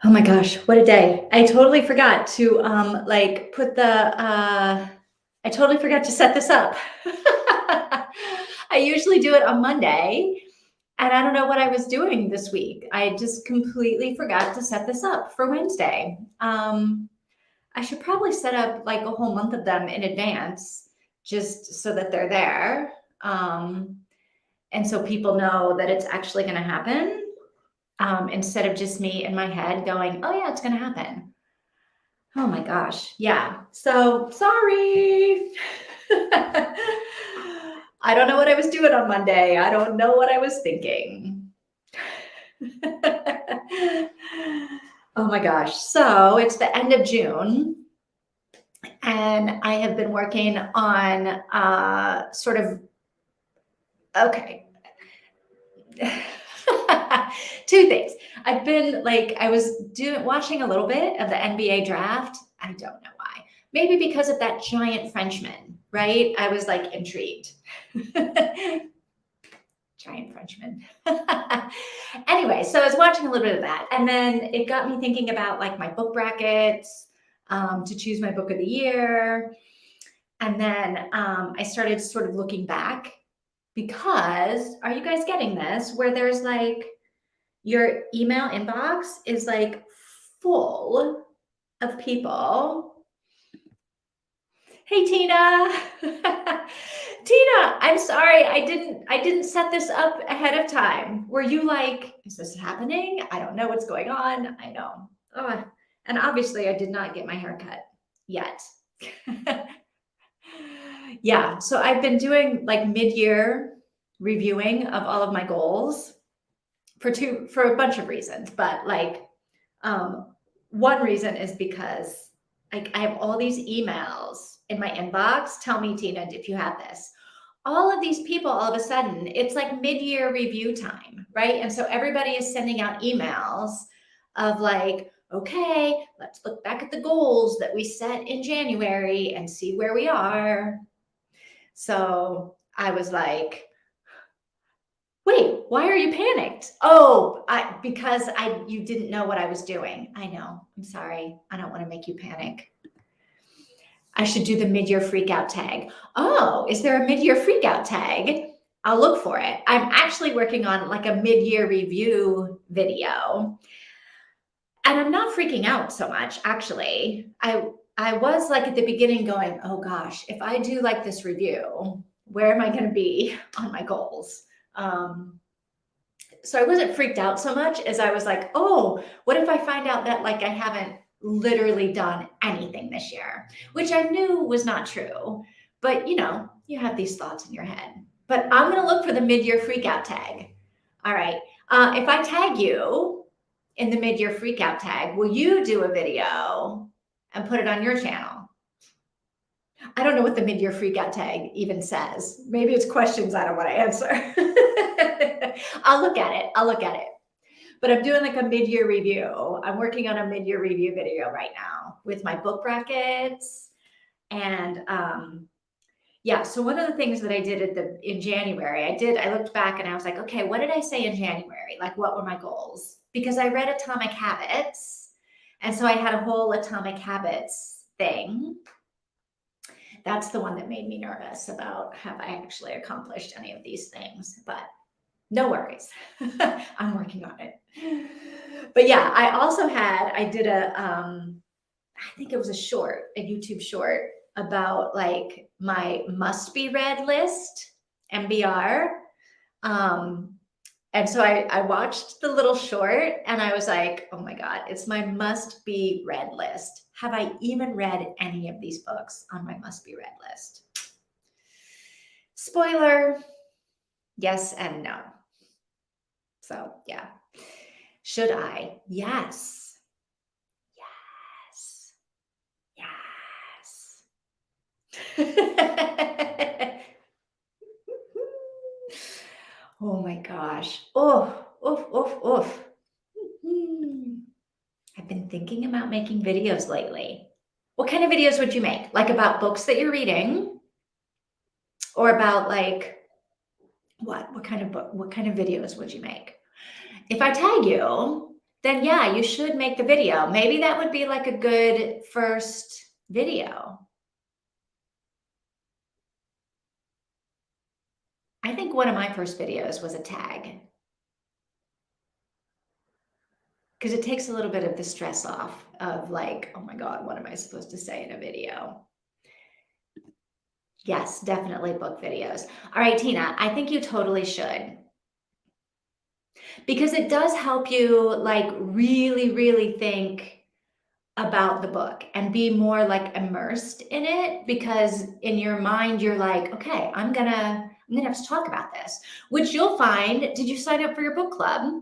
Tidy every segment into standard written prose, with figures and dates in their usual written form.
Oh my gosh, what a day. I totally forgot to put I totally forgot to set this up. I usually do it on Monday, and I don't know what I was doing this week. I just completely forgot to set this up for Wednesday. I should probably set up like a whole month of them in advance just so that they're there. Um, and so people know that it's actually going to happen, instead of just me in my head going, oh, yeah, it's going to happen. Oh my gosh. Yeah. So sorry. I don't know what I was doing on Monday. I don't know what I was thinking. Oh my gosh. So it's the end of June, and I have been working on okay. Two things. I was watching a little bit of the NBA draft. I don't know why. Maybe because of that giant Frenchman, right? I was like intrigued. Giant Frenchman. Anyway, so I was watching a little bit of that, and then it got me thinking about like my book brackets, to choose my book of the year. And then I started sort of looking back, because are you guys getting this? Where there's like your email inbox is like full of people. Hey Tina. Tina, I'm sorry. I didn't set this up ahead of time. Were you like, is this happening? I don't know what's going on. I know. Oh, and obviously I did not get my hair cut yet. Yeah, so I've been doing like mid-year reviewing of all of my goals for a bunch of reasons, but like one reason is because I have all these emails in my inbox. Tell me, Tina, if you have this. All of these people, all of a sudden, it's like mid-year review time, right? And so everybody is sending out emails of like, okay, let's look back at the goals that we set in January and see where we are. So I was like, wait, why are you panicked? Oh, because you didn't know what I was doing. I know. I'm sorry. I don't want to make you panic. I should do the mid-year freakout tag. Oh, is there a mid-year freakout tag? I'll look for it. I'm actually working on like a mid-year review video. And I'm not freaking out so much, actually. I was like at the beginning going, oh gosh, if I do like this review, where am I going to be on my goals? So I wasn't freaked out so much as I was like, oh, what if I find out that like I haven't literally done anything this year, which I knew was not true. But you have these thoughts in your head. But I'm going to look for the mid-year freakout tag. All right. If I tag you in the mid-year freakout tag, will you do a video and put it on your channel? I don't know what the mid-year freakout tag even says. Maybe it's questions I don't want to answer. I'll look at it. But I'm doing like a mid-year review. I'm working on a mid-year review video right now with my book brackets. And yeah, so one of the things that I did in January, I looked back and I was like, okay, what did I say in January? Like, what were my goals? Because I read Atomic Habits. And so I had a whole Atomic Habits thing. That's the one that made me nervous about have I actually accomplished any of these things, but no worries. I'm working on it. But yeah, I did I think it was a YouTube short about like my must be read list, MBR. And so I watched the little short and I was like, oh my God, it's my must be read list. Have I even read any of these books on my must be read list? Spoiler, yes and no. So yeah. Should I? Yes. Yes. Oh my gosh. Oh, oof, oof, oof. I've been thinking about making videos lately. What kind of videos would you make? Like about books that you're reading? Or about like what? What kind of videos would you make? If I tag you, then yeah, you should make the video. Maybe that would be like a good first video. I think one of my first videos was a tag because it takes a little bit of the stress off of like, oh my God, what am I supposed to say in a video? Yes, definitely book videos. All right, Tina, I think you totally should because it does help you like really, really think about the book and be more like immersed in it because in your mind you're like, okay, I'm gonna have to talk about this, which you'll find. Did you sign up for your book club?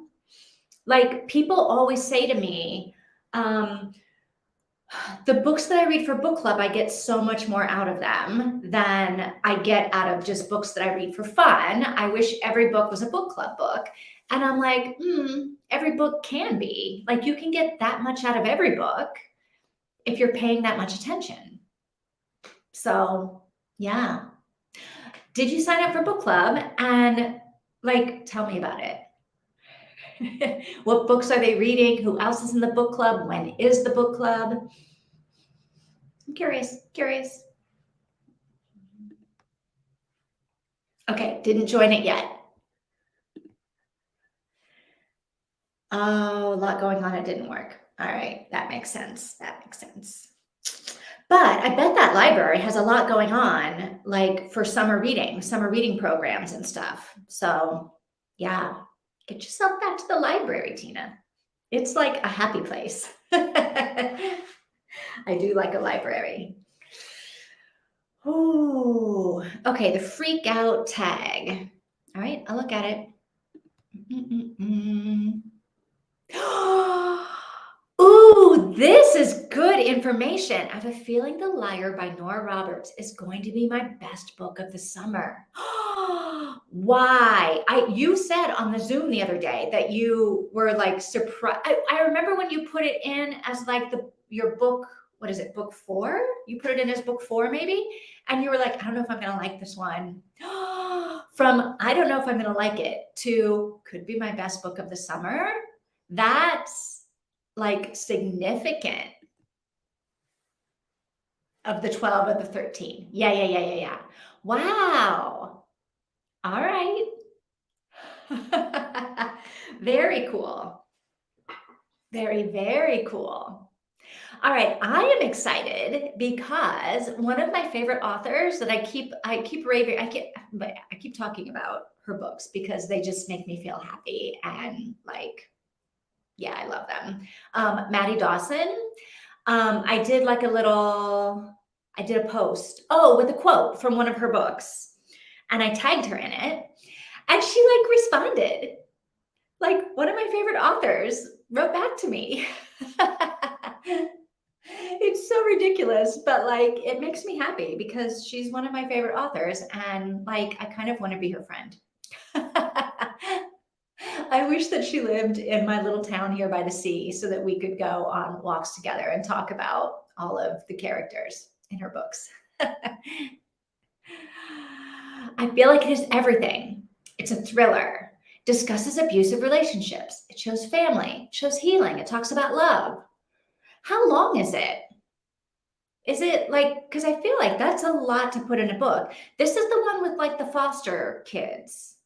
Like people always say to me, um, the books that I read for book club, I get so much more out of them than I get out of just books that I read for fun. I wish every book was a book club book. And I'm like, every book can be. Like you can get that much out of every book if you're paying that much attention. So, yeah. Did you sign up for book club? And like, tell me about it. What books are they reading? Who else is in the book club? When is the book club? I'm curious. Okay, didn't join it yet. Oh, a lot going on. It didn't work. All right, that makes sense. But I bet that library has a lot going on, like for summer reading programs and stuff. So, yeah, get yourself back to the library, Tina. It's like a happy place. I do like a library. Oh, okay, the freak out tag. All right, I'll look at it. Mm-mm-mm. Ooh, this is good information. I have a feeling The Liar by Nora Roberts is going to be my best book of the summer. Why? You said on the Zoom the other day that you were like surprised. I remember when you put it in as like your book, what is it, book 4? You put it in as book 4 maybe, and you were like, I don't know if I'm gonna like this one. From I don't know if I'm gonna like it to could be my best book of the summer. That's like significant of the 12 and the 13. Yeah. Wow. All right. Very cool. Very cool. All right, I am excited because one of my favorite authors that I keep talking about her books because they just make me feel happy and like, yeah, I love them. Maddie Dawson. I did a post, with a quote from one of her books, and I tagged her in it, and she like responded. Like one of my favorite authors wrote back to me. It's so ridiculous, but like it makes me happy because she's one of my favorite authors, and like I kind of want to be her friend. I wish that she lived in my little town here by the sea so that we could go on walks together and talk about all of the characters in her books. I feel like it is everything. It's a thriller, discusses abusive relationships, it shows family, it shows healing, it talks about love. How long is it? Is it like, because I feel like that's a lot to put in a book. This is the one with like the foster kids,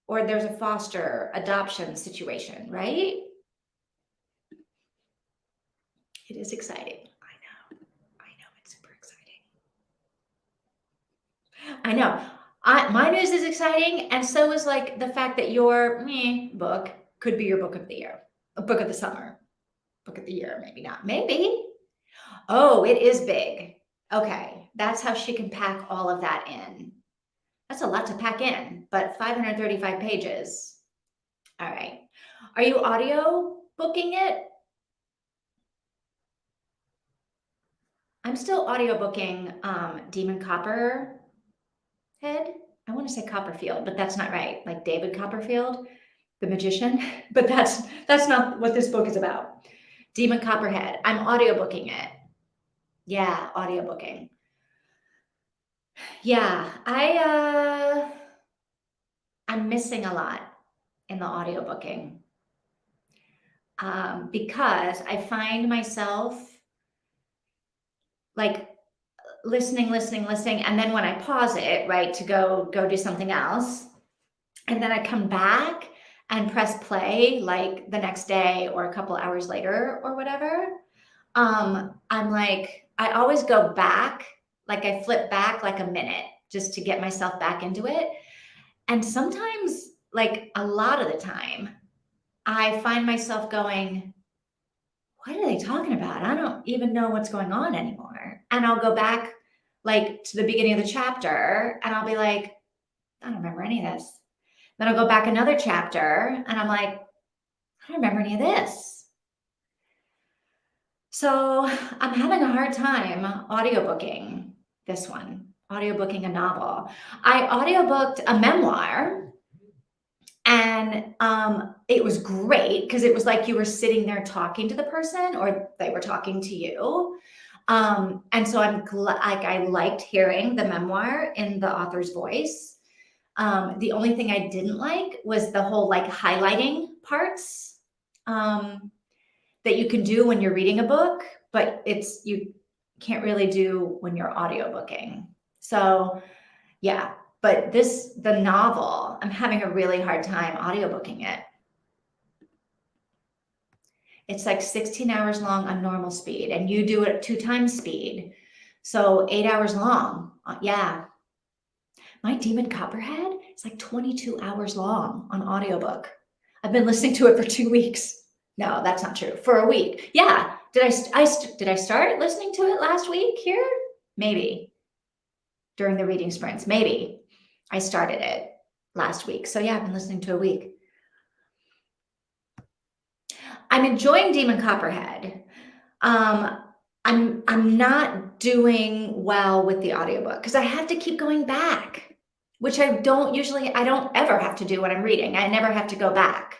or there's a foster adoption situation, right? It is exciting. I know, it's super exciting. I know. My news is exciting, and so is like the fact that your book could be your book of the year, a book of the summer, book of the year, maybe not, maybe. Oh, it is big. Okay, that's how she can pack all of that in. That's a lot to pack in, but 535 pages. All right. Are you audio booking it? I'm still audio booking Demon Copperhead. I want to say Copperfield, but that's not right. Like David Copperfield, the magician, but that's not what this book is about. Demon Copperhead. I'm audiobooking it. Yeah, audiobooking. Yeah, I'm missing a lot in the audiobooking. because I find myself like listening, and then when I pause it, right, to go do something else, and then I come back and press play like the next day or a couple hours later or whatever, I'm like, I always go back, like I flip back like a minute just to get myself back into it. And sometimes, like a lot of the time, I find myself going, what are they talking about? I don't even know what's going on anymore. And I'll go back like to the beginning of the chapter and I'll be like, I don't remember any of this. Then I'll go back another chapter and I'm like, I don't remember any of this. So I'm having a hard time audiobooking this one, audiobooking a novel. I audiobooked a memoir and it was great because it was like you were sitting there talking to the person or they were talking to you. And so I'm glad, like, I liked hearing the memoir in the author's voice. The only thing I didn't like was the whole like highlighting parts that you can do when you're reading a book, but you can't really do when you're audiobooking. So yeah, but the novel, I'm having a really hard time audiobooking it. It's like 16 hours long on normal speed, and you do it 2 times speed. So 8 hours long. Yeah. My Demon Copperhead is like 22 hours long on audiobook. I've been listening to it for 2 weeks. No, that's not true. For a week. Yeah. Did I start listening to it last week here? Maybe. During the reading sprints. Maybe. I started it last week. So yeah, I've been listening to a week. I'm enjoying Demon Copperhead. I'm not doing well with the audiobook because I have to keep going back, which I don't ever have to do when I'm reading. I never have to go back.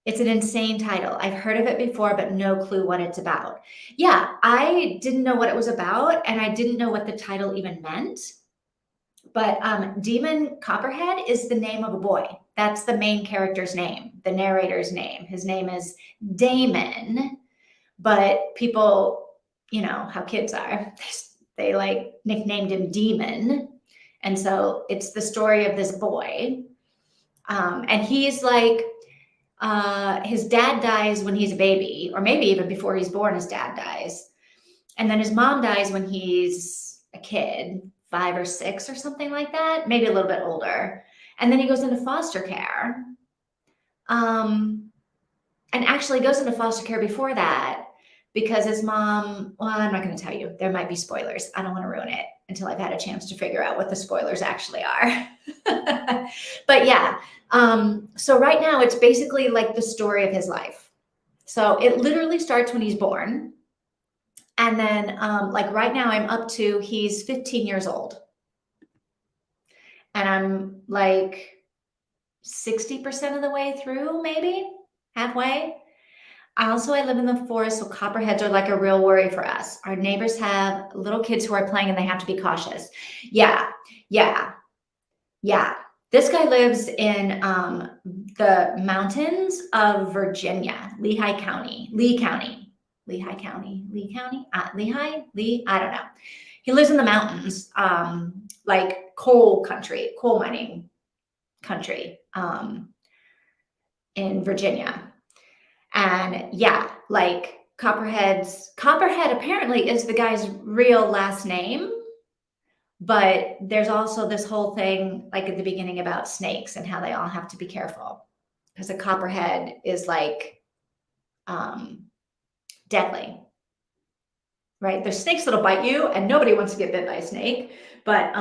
It's an insane title. I've heard of it before, but no clue what it's about. Yeah, I didn't know what it was about, and I didn't know what the title even meant. But Demon Copperhead is the name of a boy. That's the main character's name, the narrator's name. His name is Damon, but people, you know how kids are. They like nicknamed him Demon. And so it's the story of this boy. And he's like, his dad dies when he's a baby, or maybe even before he's born, his dad dies. And then his mom dies when he's a kid, 5 or 6 or something like that, maybe a little bit older. And then he goes into foster care. And actually goes into foster care before that because his mom, well, I'm not going to tell you. There might be spoilers. I don't want to ruin it until I've had a chance to figure out what the spoilers actually are. But yeah, so right now it's basically like the story of his life. So it literally starts when he's born. And then like right now I'm up to, he's 15 years old. And I'm like 60% of the way through, maybe halfway. I live in the forest, so copperheads are like a real worry for us. Our neighbors have little kids who are playing and they have to be cautious. Yeah. This guy lives in the mountains of Virginia, Lehigh County. I don't know. He lives in the mountains, like coal mining country, in Virginia. And yeah, like Copperhead apparently is the guy's real last name. But there's also this whole thing like at the beginning about snakes and how they all have to be careful because a copperhead is like deadly, right? There's snakes that'll bite you and nobody wants to get bit by a snake, but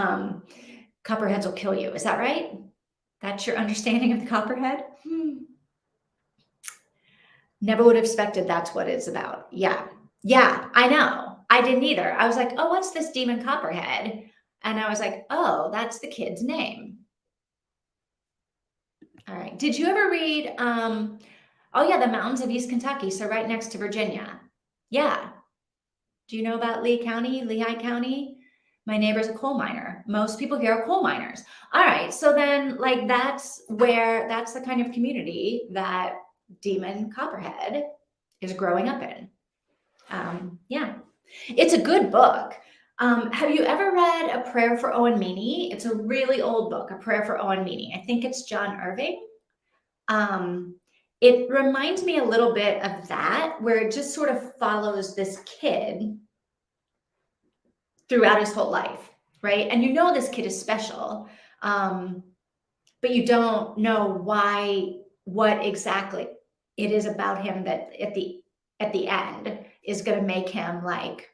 copperheads will kill you. Is that right? That's your understanding of the copperhead? Never would have expected that's what it's about. Yeah, I know. I didn't either. I was like, oh, what's this Demon Copperhead? And I was like, oh, that's the kid's name. All right. Did you ever read, oh yeah, the mountains of East Kentucky. So right next to Virginia. Yeah. Do you know about Lehigh County? My neighbor's a coal miner. Most people here are coal miners. All right. So then like that's the kind of community that demon Copperhead is growing up in. Yeah, it's a good book. Have you ever read A Prayer for Owen Meany? It's a really old book, A Prayer for Owen Meany. I think it's John Irving. It reminds me a little bit of that, where it just sort of follows this kid throughout his whole life, right? And you know this kid is special, but you don't know what exactly it is about him that at the end is going to make him like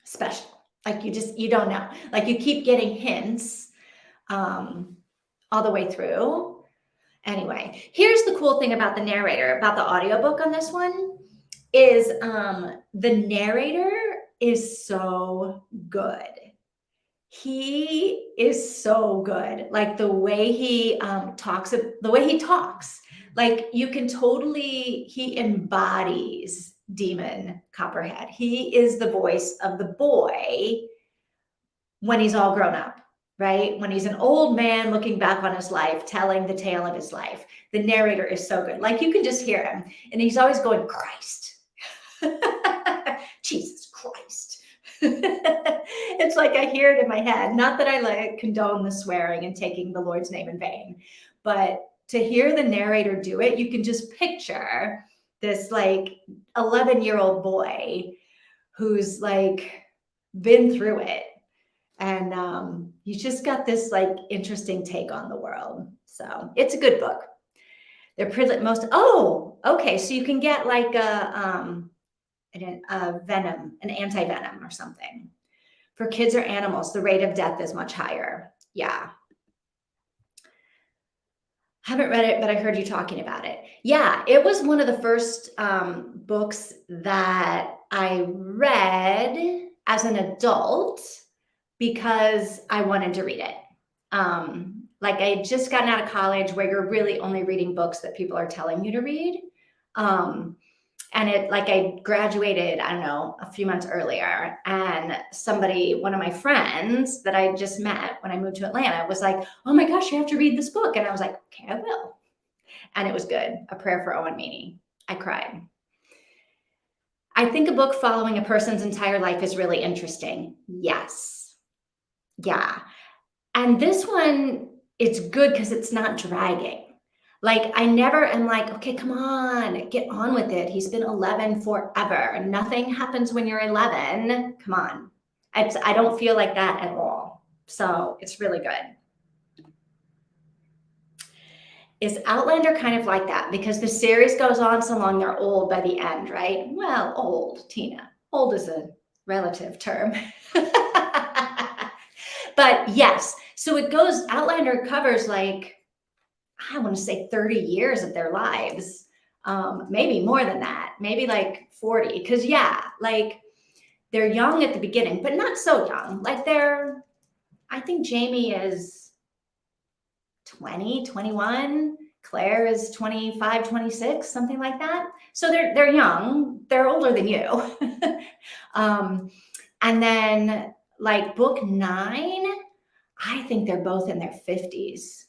special. Like you don't know. Like you keep getting hints all the way through. Anyway, here's the cool thing about the narrator, about the audiobook on this one, is the narrator is so good. He is so good. Like the way he talks, like you can totally, he embodies Demon Copperhead. He is the voice of the boy when he's all grown up, right? When he's an old man looking back on his life, telling the tale of his life. The narrator is so good. Like you can just hear him and he's always going, Christ, Jesus Christ. It's like I hear it in my head. Not that I like condone the swearing and taking the Lord's name in vain, but to hear the narrator do it, you can just picture this like 11-year-old boy who's like been through it. And he's just got this like interesting take on the world. So it's a good book. They're okay. So you can get like a venom, an anti-venom or something. For kids or animals, the rate of death is much higher. Yeah. Haven't read it, but I heard you talking about it. Yeah, it was one of the first books that I read as an adult because I wanted to read it. Like I had just gotten out of college where you're really only reading books that people are telling you to read. And it like I graduated, I don't know, a few months earlier, and one of my friends that I just met when I moved to Atlanta was like, oh my gosh, you have to read this book. And I was like, okay, I will. And it was good. A Prayer for Owen Meany. I cried. I think a book following a person's entire life is really interesting. Yes. Yeah. And this one, it's good because it's not dragging. Like I never am like, okay, come on, get on with it. He's been 11 forever. Nothing happens when you're 11. Come on. I don't feel like that at all. So it's really good. Is Outlander kind of like that? Because the series goes on so long, they're old by the end, right? Well, old, Tina. Old is a relative term. But yes, so Outlander covers like, I want to say 30 years of their lives, maybe more than that, maybe like 40. Because yeah, like they're young at the beginning, but not so young. Like I think Jamie is 20, 21. Claire is 25, 26, something like that. So they're young. They're older than you. And then like book 9, I think they're both in their 50s.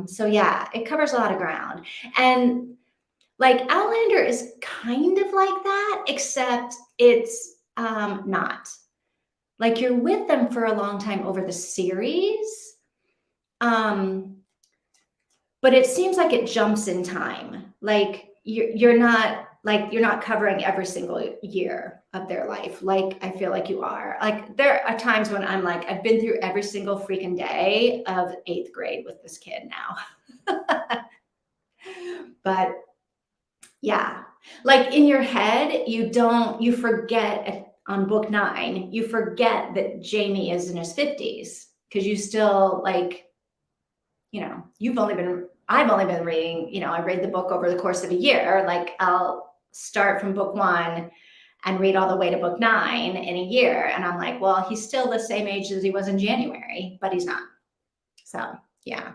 So yeah, it covers a lot of ground. And like Outlander is kind of like that, except it's not. Like you're with them for a long time over the series. But it seems like it jumps in time. Like you're not covering every single year of their life. Like I feel like you are. Like there are times when I'm like, I've been through every single freaking day of 8th grade with this kid now. But yeah, like in your head, you forget on book 9, you forget that Jamie is in his 50s because you still like, I've only been reading, I read the book over the course of a year. Like I'll start from book 1 and read all the way to book 9 in a year. And I'm like, well, he's still the same age as he was in January, but he's not. So yeah.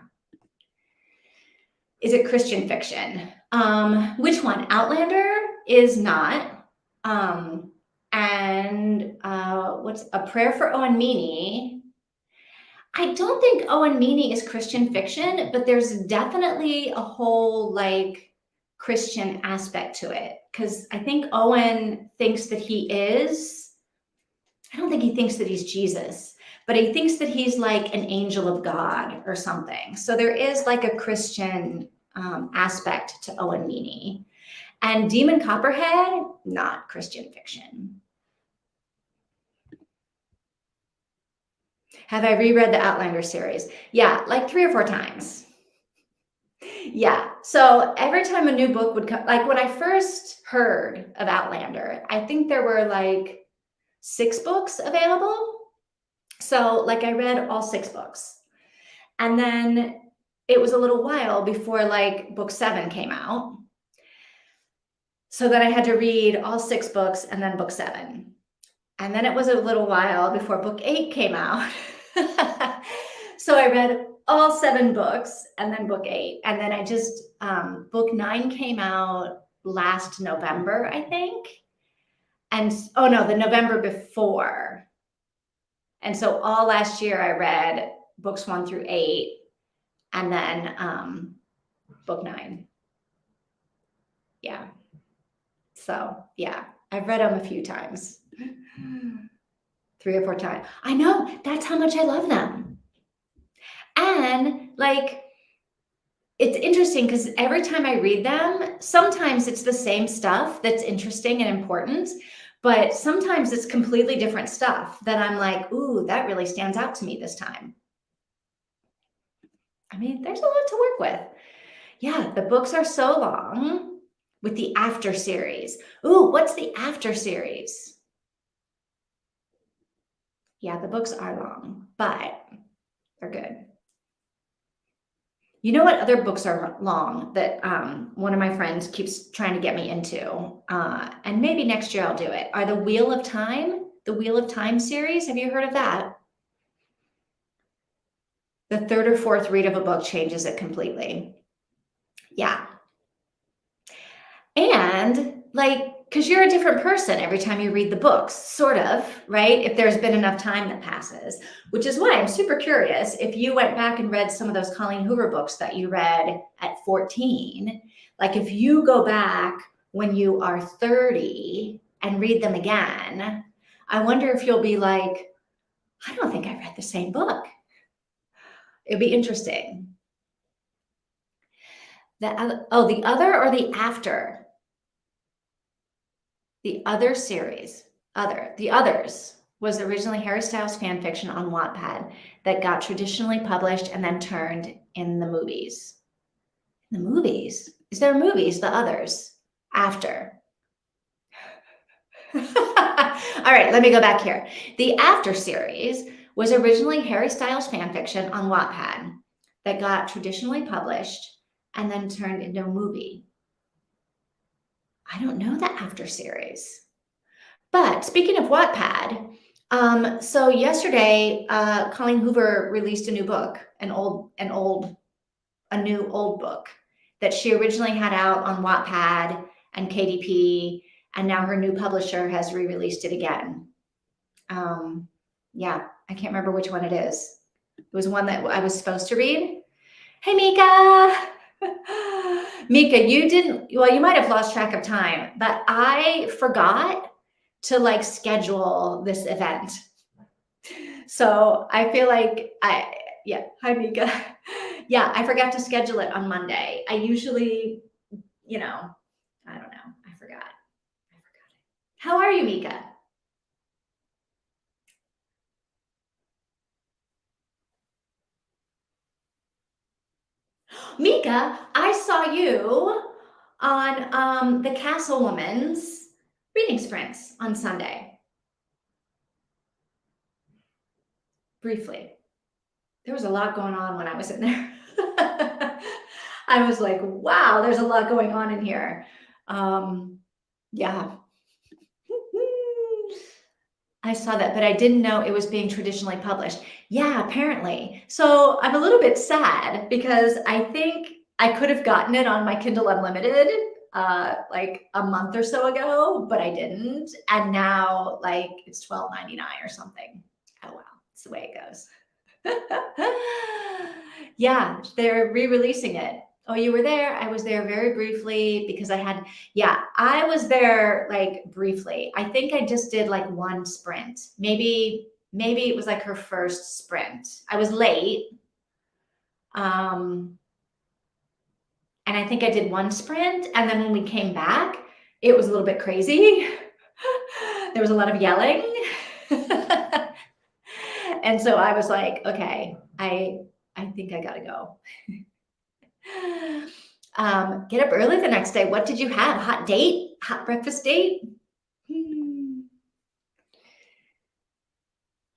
Is it Christian fiction? Which one? Outlander is not. And what's A Prayer for Owen Meany? I don't think Owen Meany is Christian fiction, but there's definitely a whole like Christian aspect to it, because I think Owen thinks that he is, I don't think he thinks that he's Jesus, but he thinks that he's like an angel of God or something. So there is like a Christian aspect to Owen Meany. And Demon Copperhead, not Christian fiction. Have I reread the Outlander series? Yeah, like 3 or 4 times. Yeah. So every time a new book would come, like when I first heard of Outlander, I think there were like 6 books available. So like I read all 6 books. And then it was a little while before like book 7 came out. So that I had to read all 6 books and then book 7. And then it was a little while before book 8 came out. So I read all 7 books and then book 8. And then I just, book 9 came out last November, I think. And, oh no, the November before. And so all last year I read books 1 through 8 and then book 9. Yeah. So yeah, I've read them a few times. 3 or 4 times. I know, that's how much I love them. And like, it's interesting because every time I read them, sometimes it's the same stuff that's interesting and important, but sometimes it's completely different stuff that I'm like, ooh, that really stands out to me this time. I mean, there's a lot to work with. Yeah, the books are so long with the After series. Ooh, what's the After series? Yeah, the books are long, but they're good. You know what other books are long that one of my friends keeps trying to get me into, and maybe next year I'll do it, are the Wheel of Time series. Have you heard of that? The 3rd or 4th read of a book changes it completely. Yeah. And like, because you're a different person every time you read the books, sort of, right? If there's been enough time that passes, which is why I'm super curious if you went back and read some of those Colleen Hoover books that you read at 14, like if you go back when you are 30 and read them again, I wonder if you'll be like, I don't think I read the same book. It'd be interesting. The other or the after? The other series, The Others was originally Harry Styles fan fiction on Wattpad that got traditionally published and then turned in the movies. The movies? Is there movies, The Others, after? All right, let me go back here. The After series was originally Harry Styles fan fiction on Wattpad that got traditionally published and then turned into a movie. I don't know the After series. But speaking of Wattpad, so yesterday, Colleen Hoover released a new book, a new old book that she originally had out on Wattpad and KDP, and now her new publisher has re-released it again. Yeah, I can't remember which one it is. It was one that I was supposed to read. Hey, Mika. Mika, you might have lost track of time, but I forgot to like schedule this event. So I feel like hi Mika. Yeah, I forgot to schedule it on Monday. I usually, I don't know. I forgot it. How are you, Mika? Mika, I saw you on the Castlewoman's reading sprints on Sunday. Briefly. There was a lot going on when I was in there. I was like, wow, there's a lot going on in here. Yeah. I saw that, but I didn't know it was being traditionally published. Yeah, apparently. So I'm a little bit sad because I think I could have gotten it on my Kindle Unlimited like a month or so ago, but I didn't. And now like it's $12.99 or something. Oh well, it's the way it goes. Yeah, they're re-releasing it. Oh, you were there? I was there very briefly because yeah, I was there like briefly. I think I just did like one sprint. Maybe it was like her first sprint. I was late. Um, and I think I did one sprint. And then when we came back, it was a little bit crazy. There was a lot of yelling. And so I was like, okay, I think I gotta go. Get up early the next day. What did you have? Hot date? Hot breakfast date? Hmm.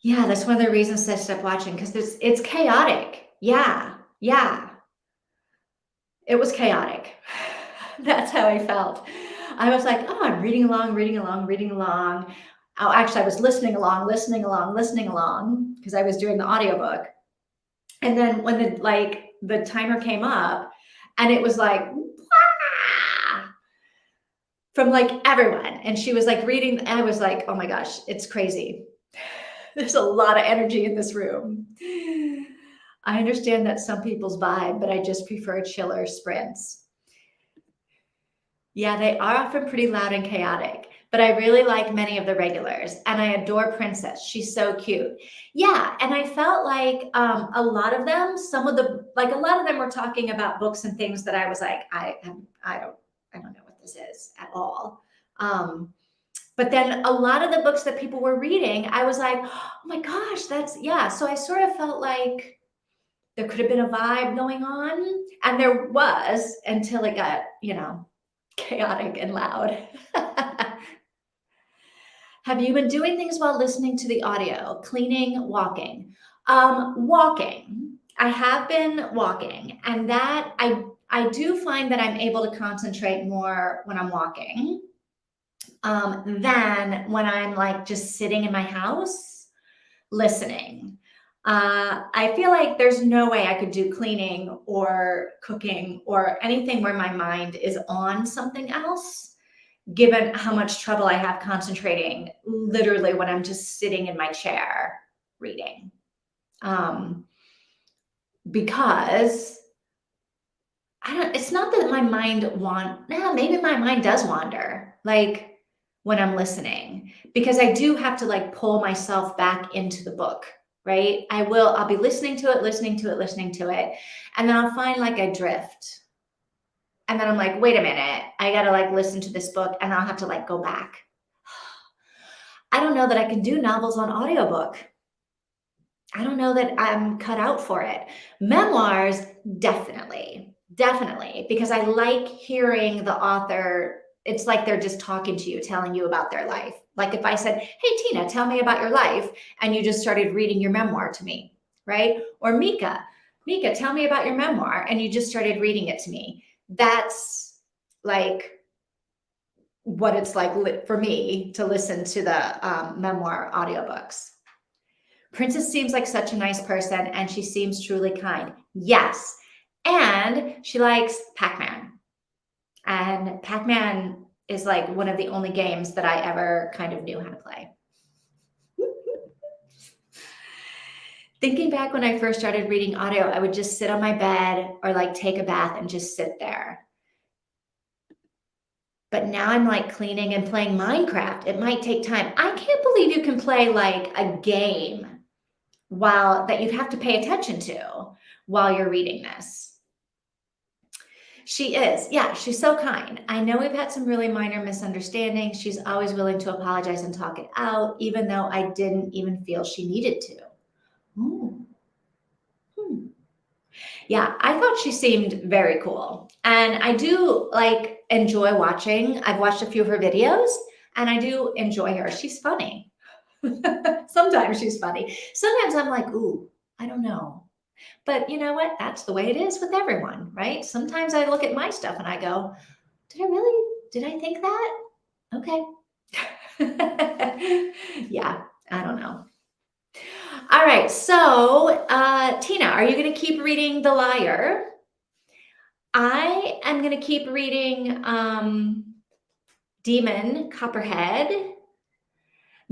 Yeah, that's one of the reasons I stopped watching because it's chaotic. Yeah, yeah. It was chaotic. That's how I felt. I was like, oh, I'm reading along, reading along, reading along. Oh, actually, I was listening along, listening along, listening along because I was doing the audiobook. And then when the timer came up and it was like, "Wah!" From like everyone. And she was like reading, I was like, oh my gosh, it's crazy. There's a lot of energy in this room. I understand that's some people's vibe, but I just prefer chiller sprints. Yeah, they are often pretty loud and chaotic, but I really like many of the regulars, and I adore Princess. She's so cute. Yeah, and I felt like a lot of them, a lot of them were talking about books and things that I was like, I don't know what this is at all. But then a lot of the books that people were reading, I was like, oh my gosh, yeah. So I sort of felt like there could have been a vibe going on, and there was until it got, chaotic and loud. Have you been doing things while listening to the audio? Cleaning, walking? Walking. I have been walking, and that I do find that I'm able to concentrate more when I'm walking than when I'm like just sitting in my house listening. I feel like there's no way I could do cleaning or cooking or anything where my mind is on something else, given how much trouble I have concentrating literally when I'm just sitting in my chair reading. Because it's not that my mind maybe my mind does wander, like when I'm listening, because I do have to like pull myself back into the book, right? I'll be listening to it, listening to it, listening to it. And then I'll find like I drift. And then I'm like, wait a minute, I gotta like listen to this book and I'll have to like go back. I don't know that I can do novels on audiobook. I don't know that I'm cut out for it. Memoirs, definitely, because I like hearing the author. It's like they're just talking to you, telling you about their life. Like if I said, hey, Tina, tell me about your life, and you just started reading your memoir to me, right? Or Mika, tell me about your memoir, and you just started reading it to me. That's like what it's like for me to listen to the memoir audiobooks. Princess seems like such a nice person and she seems truly kind. Yes. And she likes Pac-Man. And Pac-Man is like one of the only games that I ever kind of knew how to play. Thinking back when I first started reading audio, I would just sit on my bed or like take a bath and just sit there. But now I'm like cleaning and playing Minecraft. It might take time. I can't believe you can play like a game that you'd have to pay attention to while you're reading this. She is. Yeah, she's so kind. I know we've had some really minor misunderstandings. She's always willing to apologize and talk it out, even though I didn't even feel she needed to. Ooh. Yeah, I thought she seemed very cool. And I do like enjoy watching. I've watched a few of her videos and I do enjoy her. She's funny. Sometimes she's funny. Sometimes I'm like, ooh, I don't know. But you know what? That's the way it is with everyone, right? Sometimes I look at my stuff and I go, did I think that? Okay. Yeah, I don't know. All right. So, Tina, are you going to keep reading The Liar? I am going to keep reading Demon Copperhead.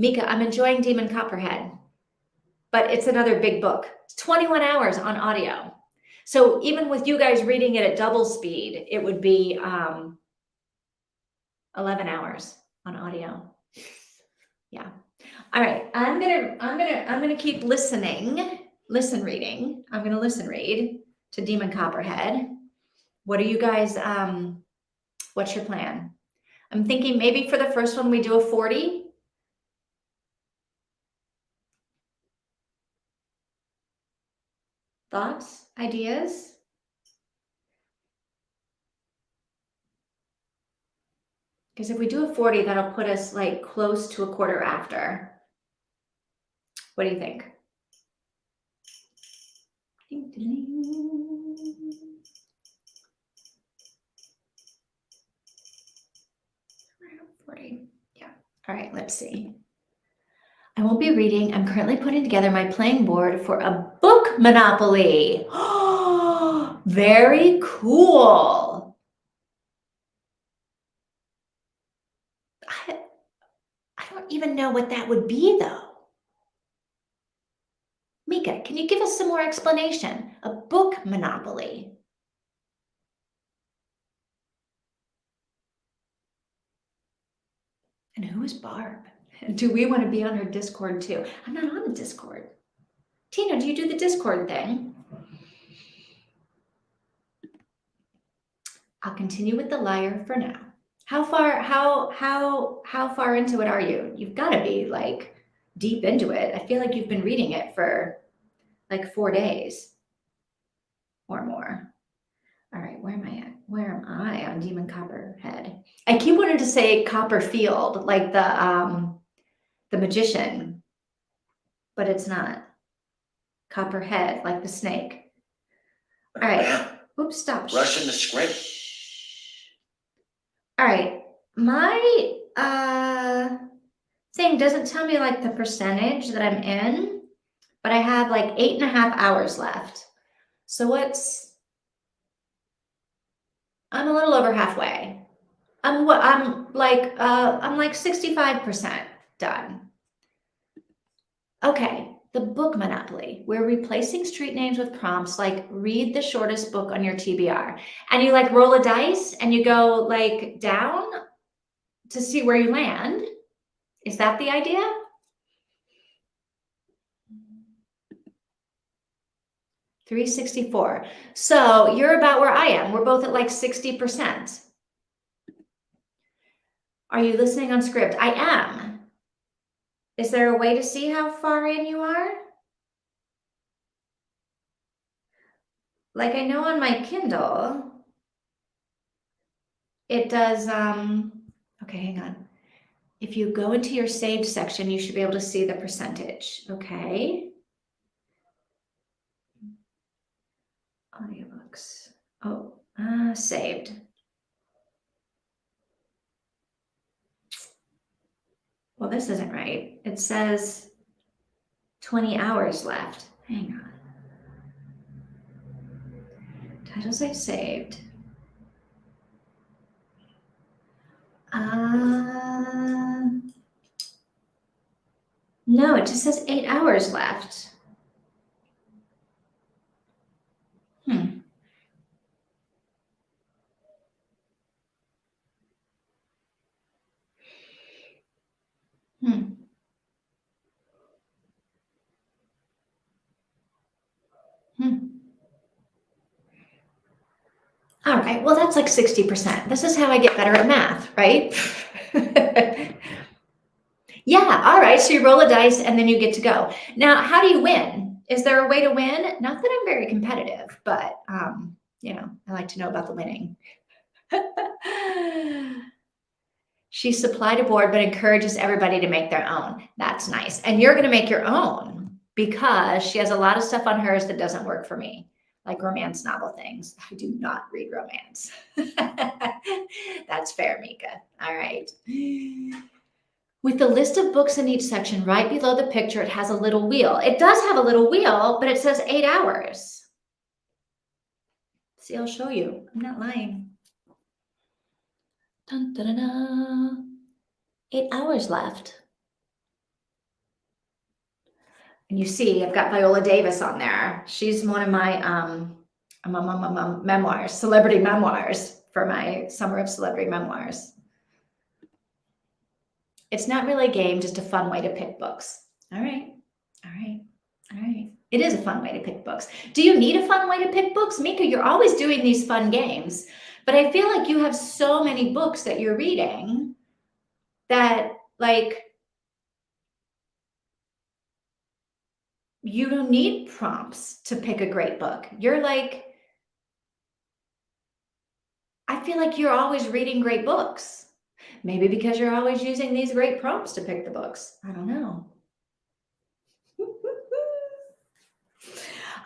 Mika, I'm enjoying Demon Copperhead, but it's another big book. It's 21 hours on audio. So even with you guys reading it at double speed, it would be 11 hours on audio. Yeah. All right. I'm gonna keep listening, reading. I'm gonna listen read to Demon Copperhead. What are you guys, what's your plan? I'm thinking maybe for the first one, we do a 40. Thoughts, ideas? Because if we do a 40, that'll put us like close to a quarter after. What do you think? Ding, ding, ding. 40. Yeah. All right, let's see. I won't be reading. I'm currently putting together my playing board for a book Monopoly. Oh, very cool. I don't even know what that would be, though. Mika, can you give us some more explanation? A book Monopoly. And who is Barb? Do we want to be on her Discord too? I'm not on the Discord. Tina, do you do the Discord thing? I'll continue with the liar for now. How far into it are you? You've got to be like deep into it. I feel like you've been reading it for like 4 days or more. All right, where am I at? Where am I on Demon Copperhead? I keep wanting to say Copperfield, like the magician, but it's not. Copperhead, like the snake. All right. Oops, stop. Russian the script. All right. My thing doesn't tell me like the percentage that I'm in, but I have like 8.5 hours left. So I'm a little over halfway. I'm like 65% done. Okay, the book Monopoly. We're replacing street names with prompts like read the shortest book on your TBR. And you like roll a dice and you go like down to see where you land. Is that the idea? $364. So you're about where I am. We're both at like 60%. Are you listening on script? I am. Is there a way to see how far in you are? Like I know on my Kindle, it does, okay, hang on. If you go into your saved section, you should be able to see the percentage, okay? Audiobooks. Oh, saved. Well, this isn't right. It says 20 hours left. Hang on. Titles I've saved. No, it just says 8 hours left. All right, well, that's like 60%. This is how I get better at math, right? Yeah, all right, so you roll a dice and then you get to go. Now, how do you win? Is there a way to win? Not that I'm very competitive, but, you know, I like to know about the winning. She supplied a board, but encourages everybody to make their own. That's nice. And you're going to make your own because she has a lot of stuff on hers that doesn't work for me, like romance novel things. I do not read romance. That's fair, Mika. All right. With the list of books in each section, right below the picture, it has a little wheel. It does have a little wheel, but it says 8 hours. See, I'll show you. I'm not lying. Dun, dun, dun, dun. 8 hours left. And you see, I've got Viola Davis on there. She's one of my Memoirs, celebrity memoirs for my summer of celebrity memoirs. It's not really a game, just a fun way to pick books. All right. All right. All right. It is a fun way to pick books. Do you need a fun way to pick books? Mika, you're always doing these fun games, but I feel like you have so many books that you're reading that, like, you don't need prompts to pick a great book. You're like, I feel like you're always reading great books. Maybe because you're always using these great prompts to pick the books. I don't know.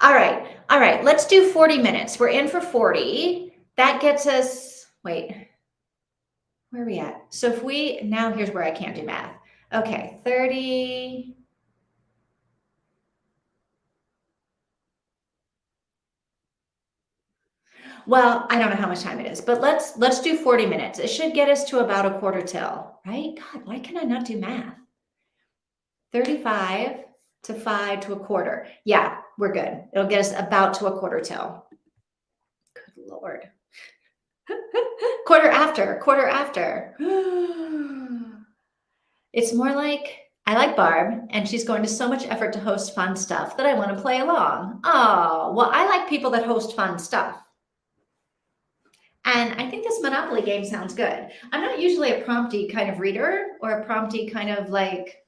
All right. All right. Let's do 40 minutes. We're in for 40. That gets us, wait, where are we at? So if we, now here's where I can't do math. Okay, 30. Well, I don't know how much time it is, but let's do 40 minutes. It should get us to about a quarter till, right? God, why can I not do math? 35 to 5 to a quarter. Yeah, we're good. It'll get us about to a quarter till. Good Lord. Quarter after, quarter after. It's more like I like Barb, and she's going to so much effort to host fun stuff that I want to play along. Oh, well, I like people that host fun stuff. And I think this Monopoly game sounds good. I'm not usually a prompty kind of reader or a prompty kind of like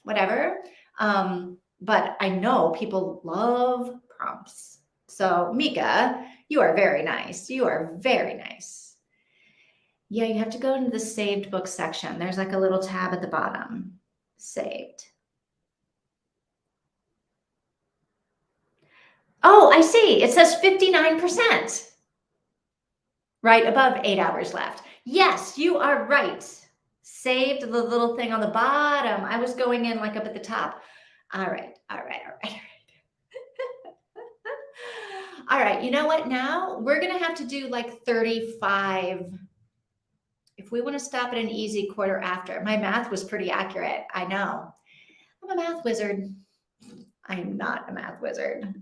whatever. But I know people love prompts. So Mika, you are very nice. You are very nice. Yeah, you have to go into the saved book section. There's like a little tab at the bottom. Saved. Oh, I see. It says 59%. Right above 8 hours left. Yes, you are right. Saved the little thing on the bottom. I was going in like up at the top. All right, all right, all right. All right, you know what? Now we're going to have to do like 35. If we want to stop at an easy quarter after. My math was pretty accurate. I know. I'm a math wizard. I am not a math wizard.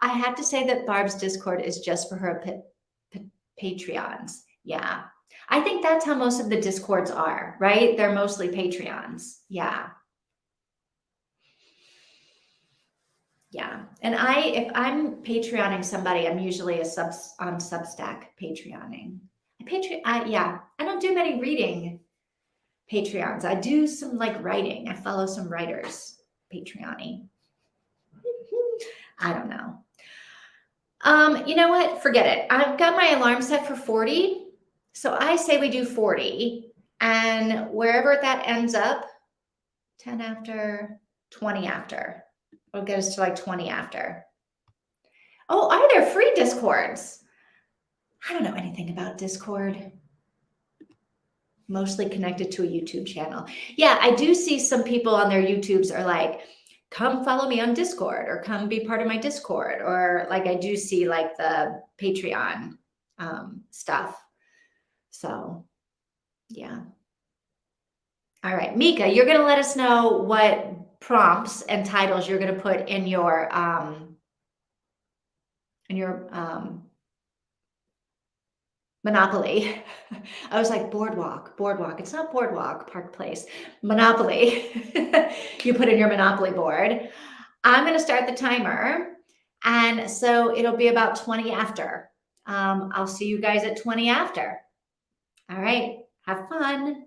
I have to say that Barb's Discord is just for her Patreons. Yeah. I think that's how most of the Discords are, right? They're mostly Patreons. Yeah. Yeah. And if I'm Patreoning somebody, I'm usually on Substack Patreoning. Yeah. I don't do many reading Patreons. I do some like writing. I follow some writers Patreoning. I don't know. You know what? Forget it. I've got my alarm set for 40. So I say we do 40, and wherever that ends up, 10 after, 20 after. It'll get us to like 20 after. Oh, are there free Discords? I don't know anything about Discord. Mostly connected to a YouTube channel. Yeah, I do see some people on their YouTubes are like, come follow me on Discord or come be part of my Discord. Or like I do see like the Patreon stuff. So yeah. All right, Mika, you're going to let us know what prompts and titles you're going to put in your Monopoly. I was like boardwalk. It's not boardwalk, Park Place. Monopoly. You put in your Monopoly board. I'm going to start the timer. And so it'll be about 20 after. I'll see you guys at 20 after. All right. Have fun.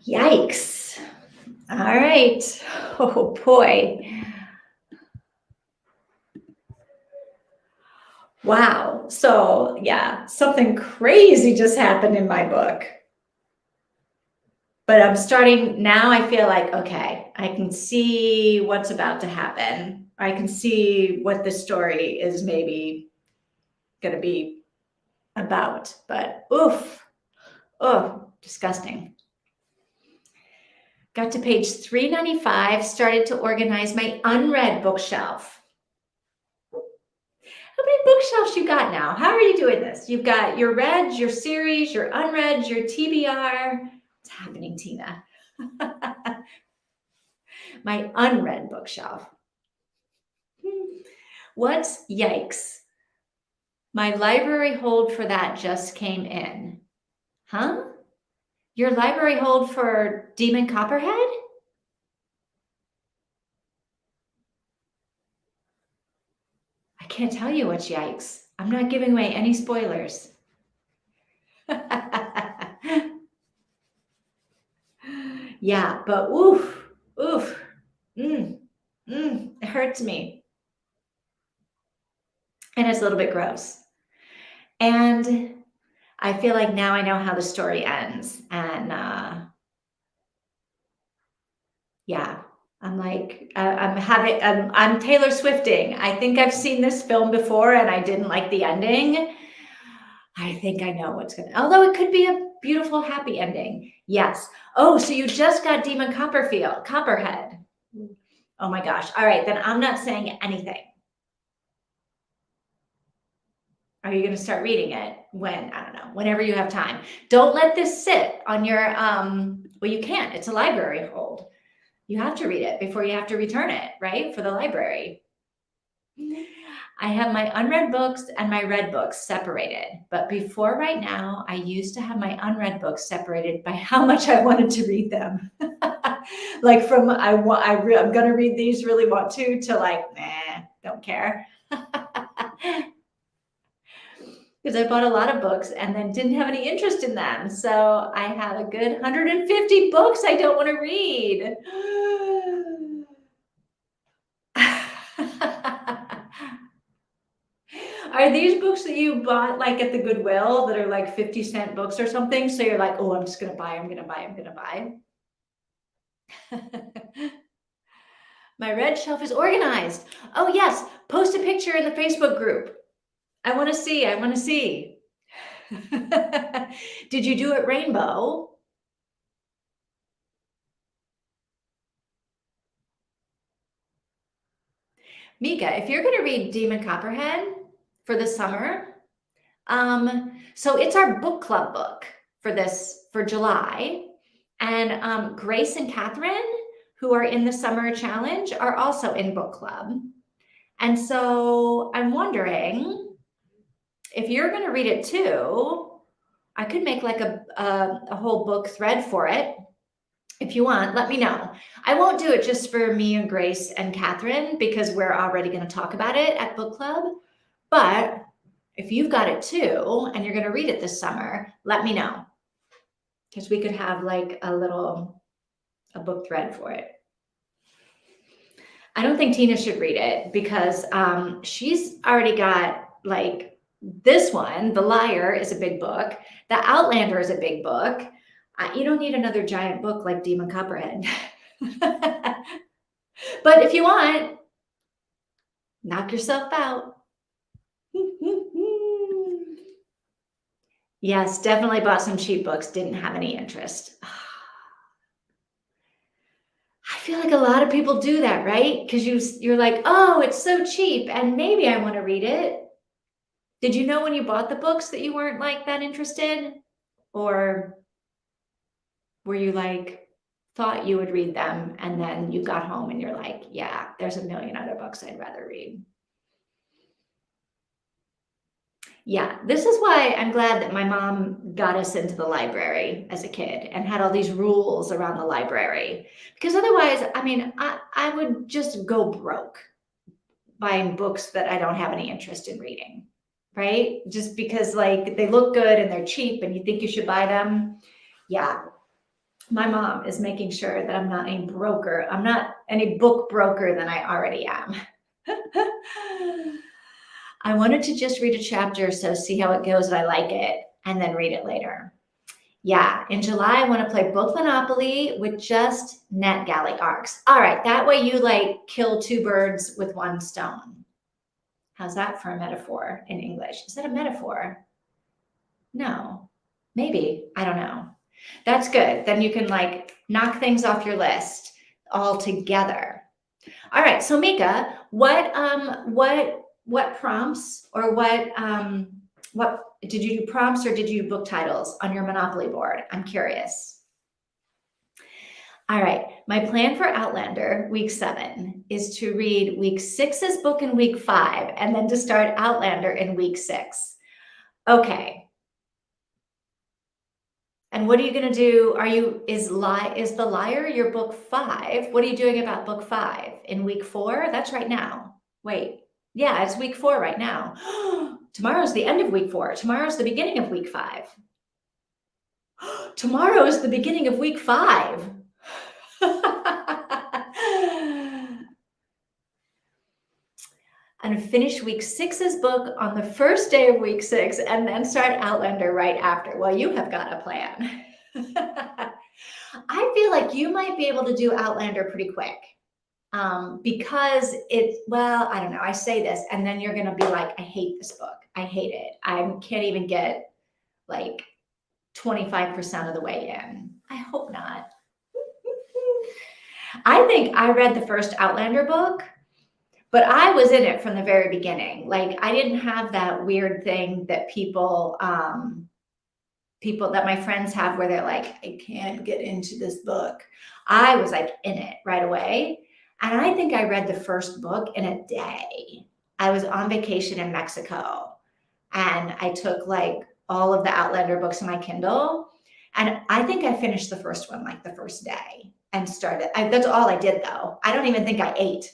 Yikes. All right. Oh boy. Wow. So, yeah, something crazy just happened in my book. But I'm starting now, I feel like, okay, I can see what's about to happen. I can see what the story is maybe going to be about. But oof, oh, disgusting. Got to page 395, started to organize my unread bookshelf. How many bookshelves you got now? How are you doing this? You've got your reds, your series, your unreads, your TBR. What's happening, Tina? My unread bookshelf. What's yikes? My library hold for that just came in. Huh? Your library hold for Demon Copperhead? I can't tell you what's yikes. I'm not giving away any spoilers. Yeah, but oof, it hurts me. And it's a little bit gross. And I feel like now I know how the story ends. And yeah, I'm like, I'm Taylor Swifting. I think I've seen this film before and I didn't like the ending. I think I know what's gonna, although it could be a beautiful, happy ending. Yes. Oh, so you just got Demon Copperhead. Oh my gosh. All right, then I'm not saying anything. Are you going to start reading it when, I don't know, whenever you have time? Don't let this sit on your, well, you can't. It's a library hold. You have to read it before you have to return it, right? For the library. I have my unread books and my read books separated. But before right now, I used to have my unread books separated by how much I wanted to read them. Like from, I'm going to read these, really want to like, nah, don't care. Because I bought a lot of books and then didn't have any interest in them. So I have a good 150 books I don't want to read. Are these books that you bought like at the Goodwill that are like 50-cent books or something? So you're like, oh, I'm just going to buy, I'm going to buy, I'm going to buy. My red shelf is organized. Oh yes, post a picture in the Facebook group. I want to see, I want to see. Did you do it rainbow? Mika, if you're going to read Demon Copperhead for the summer, so it's our book club book for July. And Grace and Catherine, who are in the summer challenge, are also in book club. And so I'm wondering if you're going to read it too, I could make like a whole book thread for it. If you want, let me know. I won't do it just for me and Grace and Catherine because we're already going to talk about it at book club. But if you've got it too and you're going to read it this summer, let me know. Because we could have like a book thread for it. I don't think Tina should read it because she's already got like this one, The Liar is a big book. The Outlander is a big book. You don't need another giant book like Demon Copperhead. But if you want, knock yourself out. Yes, definitely bought some cheap books. Didn't have any interest. I feel like a lot of people do that, right? Because you're like, oh, it's so cheap and maybe I want to read it. Did you know when you bought the books that you weren't like that interested? Or were you like, thought you would read them and then you got home and you're like, yeah, there's a million other books I'd rather read. Yeah, this is why I'm glad that my mom got us into the library as a kid and had all these rules around the library. Because otherwise, I mean, I would just go broke buying books that I don't have any interest in reading, right? Just because like they look good and they're cheap and you think you should buy them. Yeah. My mom is making sure that I'm not a broker. I'm not any book broker than I already am. I wanted to just read a chapter, so see how it goes, and I like it, and then read it later. Yeah, in July, I want to play Book Monopoly with just NetGalley ARCs. All right, that way you like kill two birds with one stone. How's that for a metaphor in English? Is that a metaphor? No, maybe. I don't know. That's good. Then you can like knock things off your list altogether. All right, so Mika, what prompts or what did you do prompts or did you do book titles on your Monopoly board? I'm curious. All right, my plan for Outlander week 7 is to read week 6's book in week 5 and then to start Outlander in week 6. Okay. And what are you going to do? Is The Liar your book 5? What are you doing about book 5 in week 4? That's right now. Wait. Yeah, it's week 4 right now. Tomorrow's the end of week 4. Tomorrow's the beginning of week 5. Tomorrow is the beginning of week 5. And finish week 6's book on the first day of week 6 and then start Outlander right after. Well, you have got a plan. I feel like you might be able to do Outlander pretty quick because I don't know. I say this and then you're going to be like, I hate this book. I hate it. I can't even get like 25% of the way in. I hope not. I think I read the first Outlander book, but I was in it from the very beginning. Like I didn't have that weird thing that people that my friends have where they're like, I can't get into this book. I was like in it right away. And I think I read the first book in a day. I was on vacation in Mexico and I took like all of the Outlander books in my Kindle. And I think I finished the first one like the first day and started. That's all I did though. I don't even think I ate.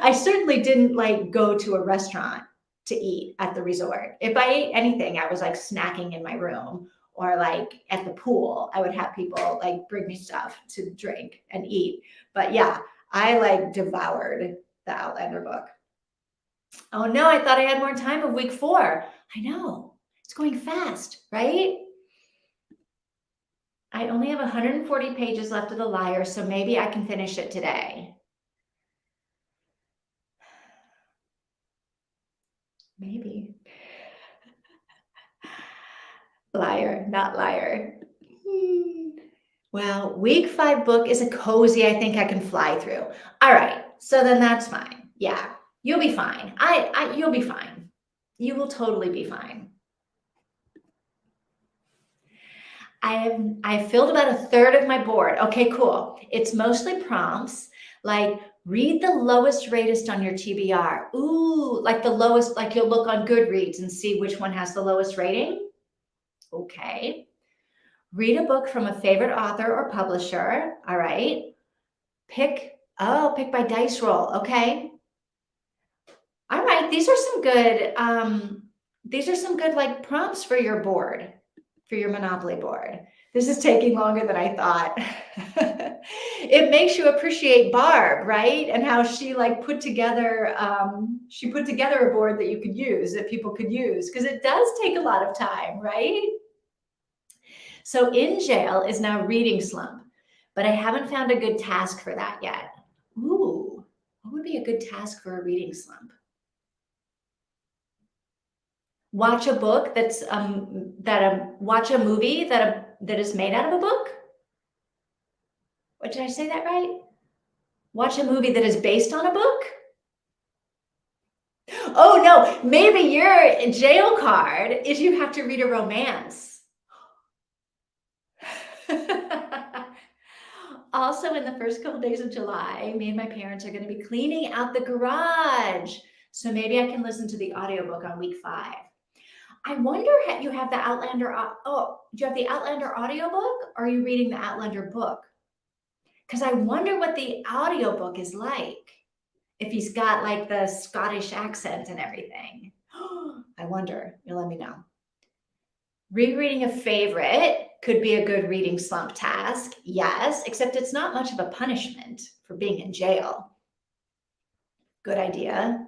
I certainly didn't like go to a restaurant to eat at the resort. If I ate anything, I was like snacking in my room or like at the pool. I would have people like bring me stuff to drink and eat. But yeah, I like devoured the Outlander book. Oh no, I thought I had more time of week 4. I know, it's going fast, right? I only have 140 pages left of The Liar, so maybe I can finish it today. Maybe. Liar, not liar. Well, week 5 book is a cozy, I think I can fly through. All right, so then that's fine. Yeah, you'll be fine. You'll be fine. You will totally be fine. I filled about a third of my board. Okay, cool. It's mostly prompts like read the lowest ratest on your TBR. Ooh, like the lowest, like you'll look on Goodreads and see which one has the lowest rating. Okay. Read a book from a favorite author or publisher. All right. Pick by dice roll. Okay. All right. These are some good like prompts for your board, for your Monopoly board. This is taking longer than I thought. It makes you appreciate Barb, right? And how she like put together a board that you could use, that people could use, because it does take a lot of time, right? So In Jail is now reading slump, but I haven't found a good task for that yet. Ooh, what would be a good task for a reading slump? Watch a book watch a movie that is made out of a book. What, did I say that right? Watch a movie that is based on a book. Oh no, maybe your jail card is you have to read a romance. Also, in the first couple days of July, me and my parents are going to be cleaning out the garage. So maybe I can listen to the audiobook on week 5. I wonder if you have the Outlander. Do you have the Outlander audiobook or are you reading the Outlander book? Because I wonder what the audiobook is like. If he's got like the Scottish accent and everything. I wonder. You'll let me know. Rereading a favorite Could be a good reading slump task. Yes, except it's not much of a punishment for being in jail. Good idea.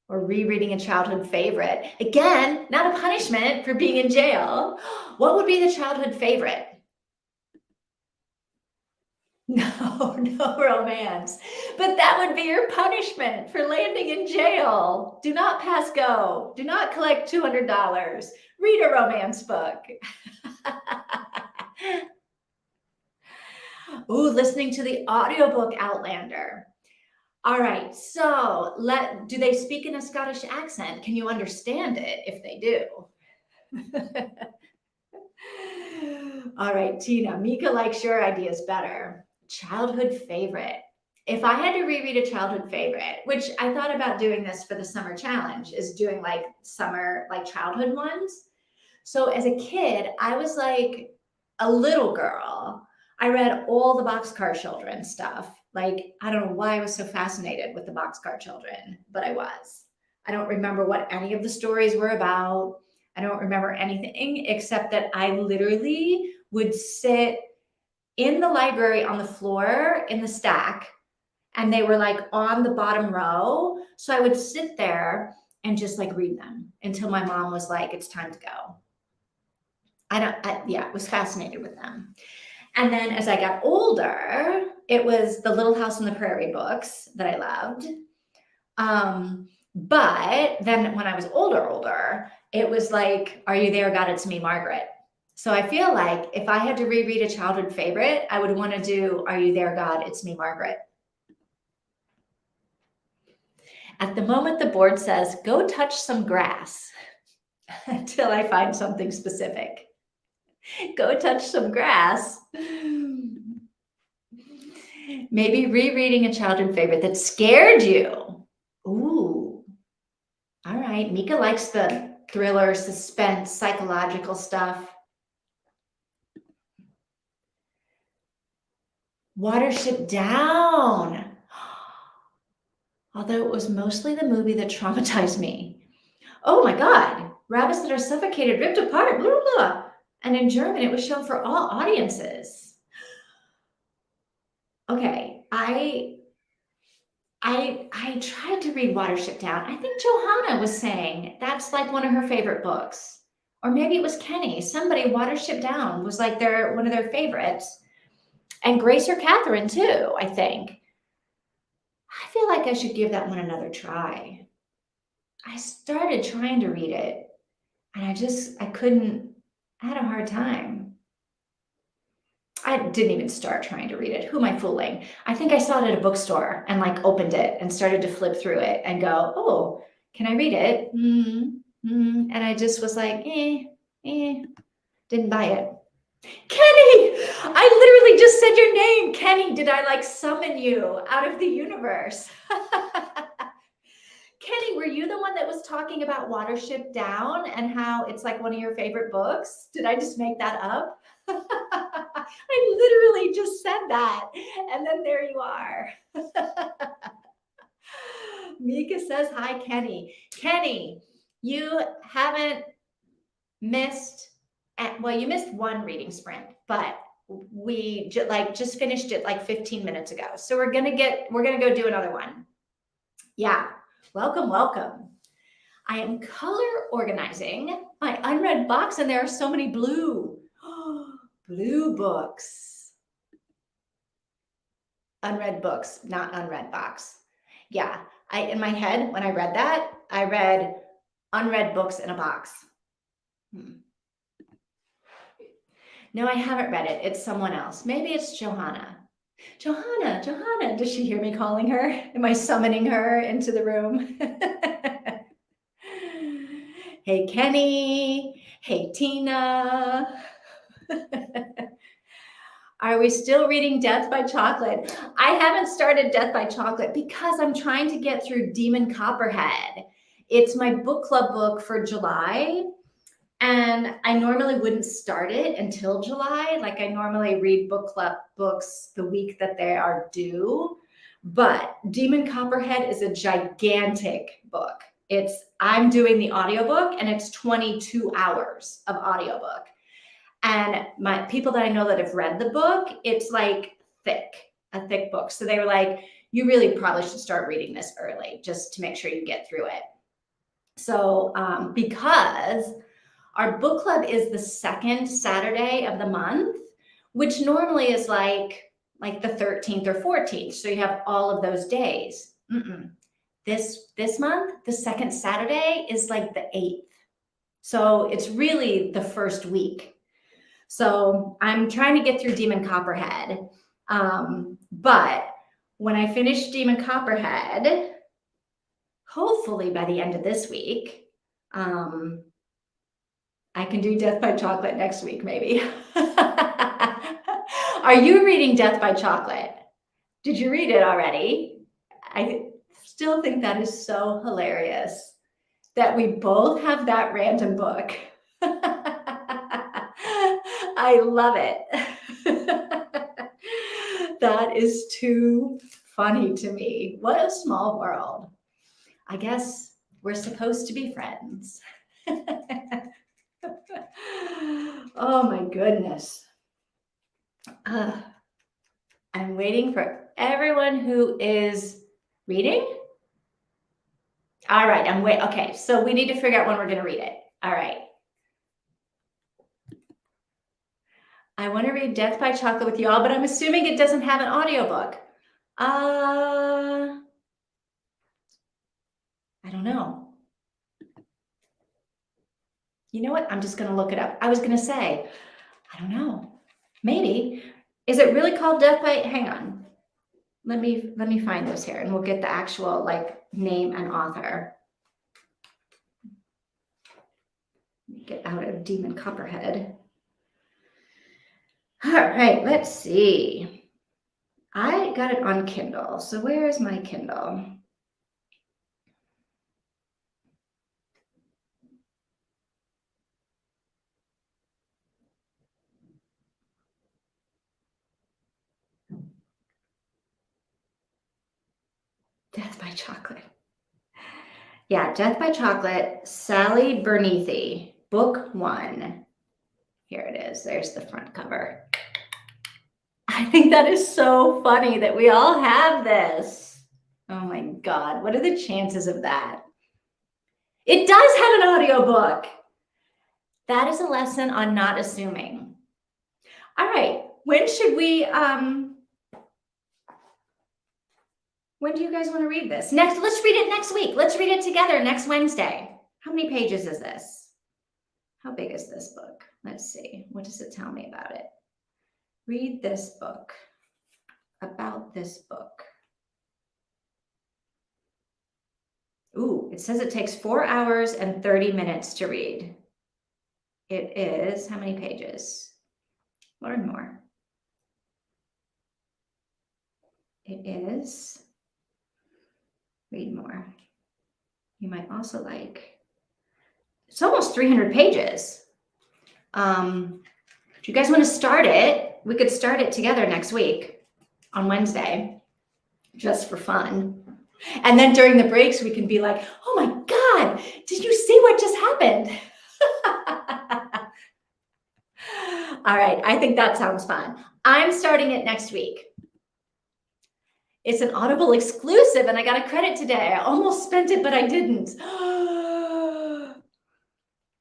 Or rereading a childhood favorite. Again, not a punishment for being in jail. What would be the childhood favorite? No, no romance. But that would be your punishment for landing in jail. Do not pass go. Do not collect $200. Read a romance book. Ooh, listening to the audiobook Outlander. All right, so do they speak in a Scottish accent? Can you understand it if they do? All right, Tina, Mika likes your ideas better. Childhood favorite. If I had to reread a childhood favorite, which I thought about doing this for the summer challenge, is doing like summer, like childhood ones. So as a kid, I was like a little girl. I read all the Boxcar Children stuff. Like, I don't know why I was so fascinated with the Boxcar Children, but I was. I don't remember what any of the stories were about. I don't remember anything except that I literally would sit in the library on the floor in the stack, and they were like on the bottom row. So I would sit there and just like read them until my mom was like, it's time to go. Was fascinated with them. And then as I got older, it was the Little House on the Prairie books that I loved. But then when I was older, it was like, Are You There, God? It's Me, Margaret. So I feel like if I had to reread a childhood favorite, I would want to do Are You There, God? It's Me, Margaret. At the moment, the board says, go touch some grass until I find something specific. Go touch some grass. Maybe rereading a childhood favorite that scared you. Ooh. All right. Mika likes the thriller, suspense, psychological stuff. Watership Down. Although it was mostly the movie that traumatized me. Oh my God. Rabbits that are suffocated, ripped apart, blah, blah, blah. And in German, it was shown for all audiences. Okay, I tried to read Watership Down. I think Johanna was saying that's like one of her favorite books. Or maybe it was Kenny. Somebody, Watership Down was like one of their favorites. And Grace or Catherine too, I think. I feel like I should give that one another try. I started trying to read it and I couldn't. I had a hard time. I didn't even start trying to read it. Who am I fooling? I think I saw it at a bookstore and like opened it and started to flip through it and go, oh, can I read it? And I just was like, didn't buy it. Kenny, I literally just said your name. Kenny, did I like summon you out of the universe? Kenny, were you the one that was talking about Watership Down and how it's like one of your favorite books? Did I just make that up? I literally just said that. And then there you are. Mika says, hi, Kenny. Kenny, you haven't missed, you missed one reading sprint, but we just finished it like 15 minutes ago. So we're going to go do another one. Yeah. Welcome. I am color organizing my unread box, and there are so many blue books. Unread books, not unread box. Yeah, in my head, when I read that, I read unread books in a box. No, I haven't read it. It's someone else. Maybe it's Johanna. Johanna, does she hear me calling her? Am I summoning her into the room? Hey, Kenny. Hey, Tina. Are we still reading Death by Chocolate? I haven't started Death by Chocolate because I'm trying to get through Demon Copperhead. It's my book club book for July. And I normally wouldn't start it until July. Like I normally read book club books the week that they are due. But Demon Copperhead is a gigantic book. I'm doing the audiobook and it's 22 hours of audiobook. And my people that I know that have read the book, it's like a thick book. So they were like, you really probably should start reading this early just to make sure you get through it. So because our book club is the second Saturday of the month, which normally is like the 13th or 14th. So you have all of those days. This month, the second Saturday is like the 8th. So it's really the first week. So I'm trying to get through Demon Copperhead. But when I finish Demon Copperhead, hopefully by the end of this week, I can do Death by Chocolate next week, maybe. Are you reading Death by Chocolate? Did you read it already? I still think that is so hilarious that we both have that random book. I love it. That is too funny to me. What a small world. I guess we're supposed to be friends. Oh my goodness. I'm waiting for everyone who is reading. All right, okay, so we need to figure out when we're going to read it. All right. I want to read Death by Chocolate with you all, but I'm assuming it doesn't have an audiobook. I don't know. You know what? I'm just going to look it up. I was going to say, I don't know. Maybe. Is it really called Death by? Hang on. Let me find this here, and we'll get the actual name and author. Get out of Demon Copperhead. All right, let's see. I got it on Kindle. So where is my Kindle? Death by Chocolate. Yeah, Death by Chocolate, Sally Berneathy, book 1. Here it is. There's the front cover. I think that is so funny that we all have this. Oh my God, what are the chances of that? It does have an audiobook. That is a lesson on not assuming. All right, when should we, when do you guys want to read this? Let's read it next week. Let's read it together next Wednesday. How many pages is this? How big is this book? Let's see. What does it tell me about it? Read this book. About this book. Ooh, it says it takes 4 hours and 30 minutes to read. It is, how many pages? Learn more. It is, read more. You might also it's almost 300 pages. Do you guys want to start it? We could start it together next week on Wednesday, just for fun. And then during the breaks, we can be like, oh my God, did you see what just happened? All right, I think that sounds fun. I'm starting it next week. It's an Audible exclusive, and I got a credit today. I almost spent it, but I didn't.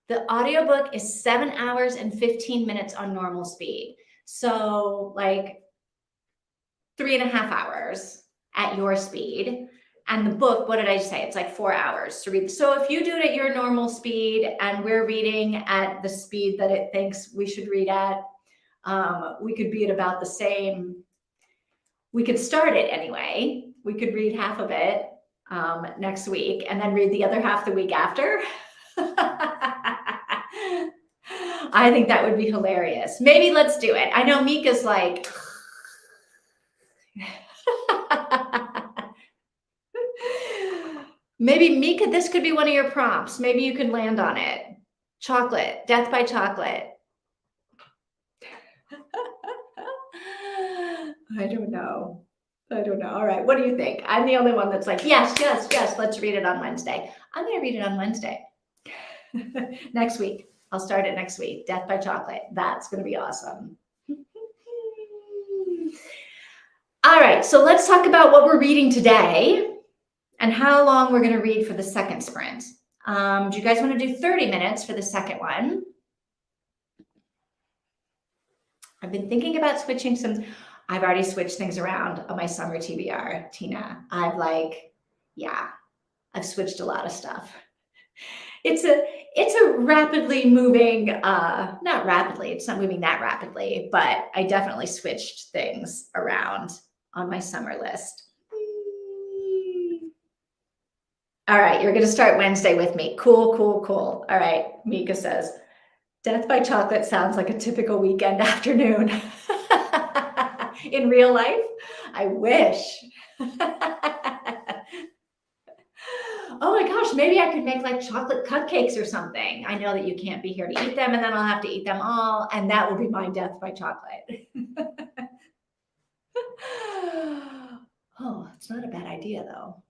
The audiobook is 7 hours and 15 minutes on normal speed. So 3.5 hours at your speed. And the book, what did I say? It's 4 hours to read. So if you do it at your normal speed and we're reading at the speed that it thinks we should read at, we could be at about the same. We could start it anyway. We could read half of it next week and then read the other half the week after. I think that would be hilarious. Maybe let's do it. I know Mika's maybe Mika, this could be one of your prompts. Maybe you can land on it. Chocolate, Death by Chocolate. I don't know. All right. What do you think? I'm the only one that's yes, let's read it on Wednesday. I'm going to read it on Wednesday next week. I'll start it next week. Death by Chocolate. That's going to be awesome. All right, so let's talk about what we're reading today and how long we're going to read for the second sprint. Do you guys want to do 30 minutes for the second one? I've been thinking about switching some. I've already switched things around on my summer TBR, Tina. I've switched a lot of stuff. It's a rapidly moving, not rapidly, it's not moving that rapidly, but I definitely switched things around on my summer list. All right, you're going to start Wednesday with me. Cool. All right, Mika says, Death by Chocolate sounds like a typical weekend afternoon. In real life, I wish. Oh my gosh, maybe I could make like chocolate cupcakes or something. I know that you can't be here to eat them, and then I'll have to eat them all, and that will be my Death by Chocolate. Oh, it's not a bad idea though.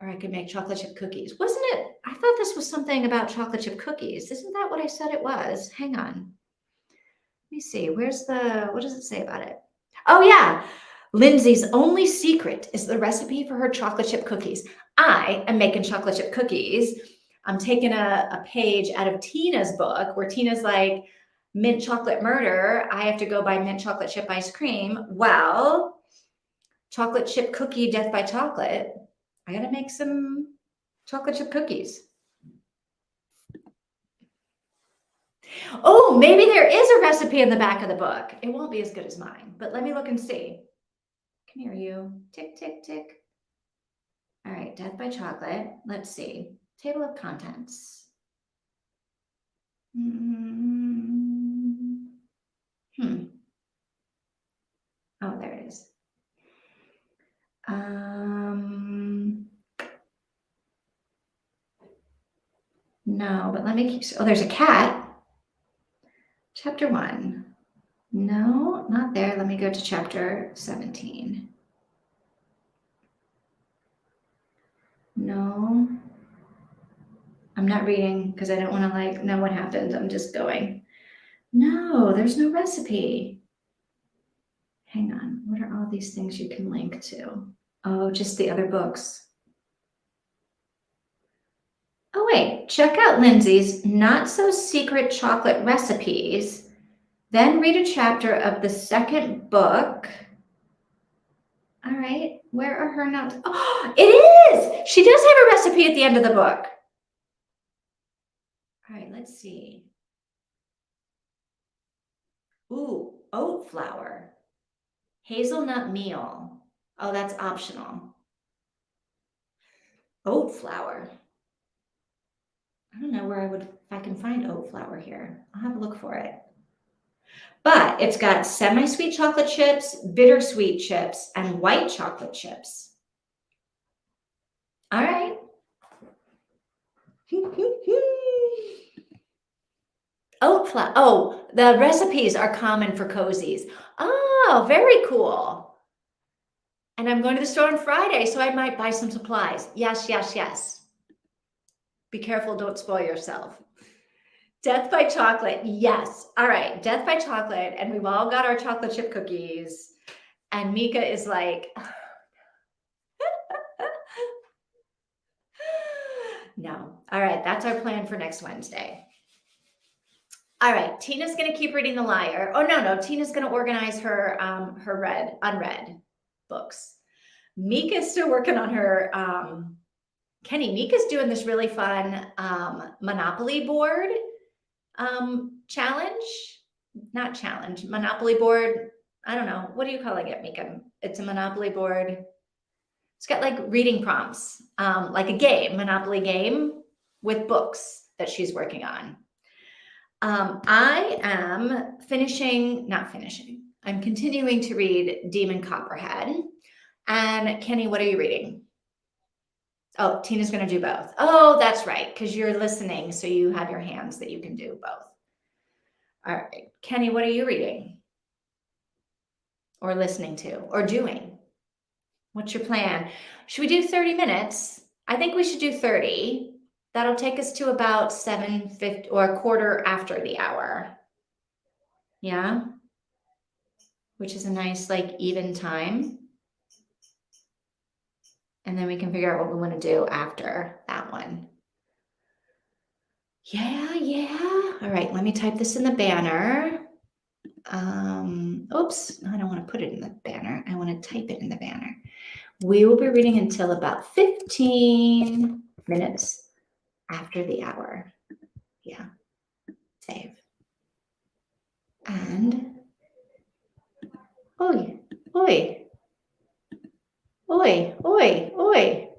Or I could make chocolate chip cookies. Wasn't it? I thought this was something about chocolate chip cookies. Isn't that what I said it was? Hang on. Let me see. What does it say about it? Oh yeah. Lindsay's only secret is the recipe for her chocolate chip cookies. I am making chocolate chip cookies. I'm taking a page out of Tina's book where Tina's like, mint chocolate murder. I have to go buy mint chocolate chip ice cream. Well, chocolate chip cookie Death by Chocolate. I got to make some chocolate chip cookies. Oh, maybe there is a recipe in the back of the book. It won't be as good as mine, but let me look and see. Come here, you. Tick, tick, tick. All right, Death by Chocolate. Let's see. Table of contents. Oh, there it is. No, but let me keep. Oh, there's a cat. Chapter 1. No, not there. Let me go to chapter 17. No, I'm not reading because I don't want to know what happens. I'm just going. No, there's no recipe. Hang on. What are all these things you can link to? Oh, just the other books. Oh, wait. Check out Lindsay's Not So Secret Chocolate Recipes. Then read a chapter of the second book. All right. Where are her notes? Oh, it is. She does have a recipe at the end of the book. All right. Let's see. Ooh, oat flour. Hazelnut meal. Oh, that's optional. Oat flour. I don't know if I can find oat flour here. I'll have a look for it. But it's got semi-sweet chocolate chips, bittersweet chips, and white chocolate chips. All right. Oat flour. Oh, the recipes are common for cozies. Oh, very cool. And I'm going to the store on Friday, so I might buy some supplies. Yes. Be careful, don't spoil yourself. Death by Chocolate, yes. All right, Death by Chocolate, and we've all got our chocolate chip cookies. And Mika is like, no. All right, that's our plan for next Wednesday. All right, Tina's going to keep reading The Liar. Oh, no, Tina's going to organize her unread books. Mika's still working on her, Kenny, Mika's doing this really fun Monopoly board Monopoly board. I don't know. What are you calling it, Mika? It's a Monopoly board. It's got like reading prompts, like a game, Monopoly game with books that she's working on. I am I'm continuing to read Demon Copperhead. And Kenny, what are you reading? Oh, Tina's going to do both. Oh, that's right, because you're listening, so you have your hands that you can do both. All right. Kenny, what are you reading? Or listening to? Or doing? What's your plan? Should we do 30 minutes? I think we should do 30. That'll take us to about 7:50 or a quarter after the hour. Yeah, which is a nice, like, even time. And then we can figure out what we want to do after that one. Yeah, yeah. All right, let me type this in the banner. Oops, I don't want to put it in the banner. I want to type it in the banner. We will be reading until about 15 minutes after the hour. Yeah, save. And, oi, oi, oi, oi, oi. Oh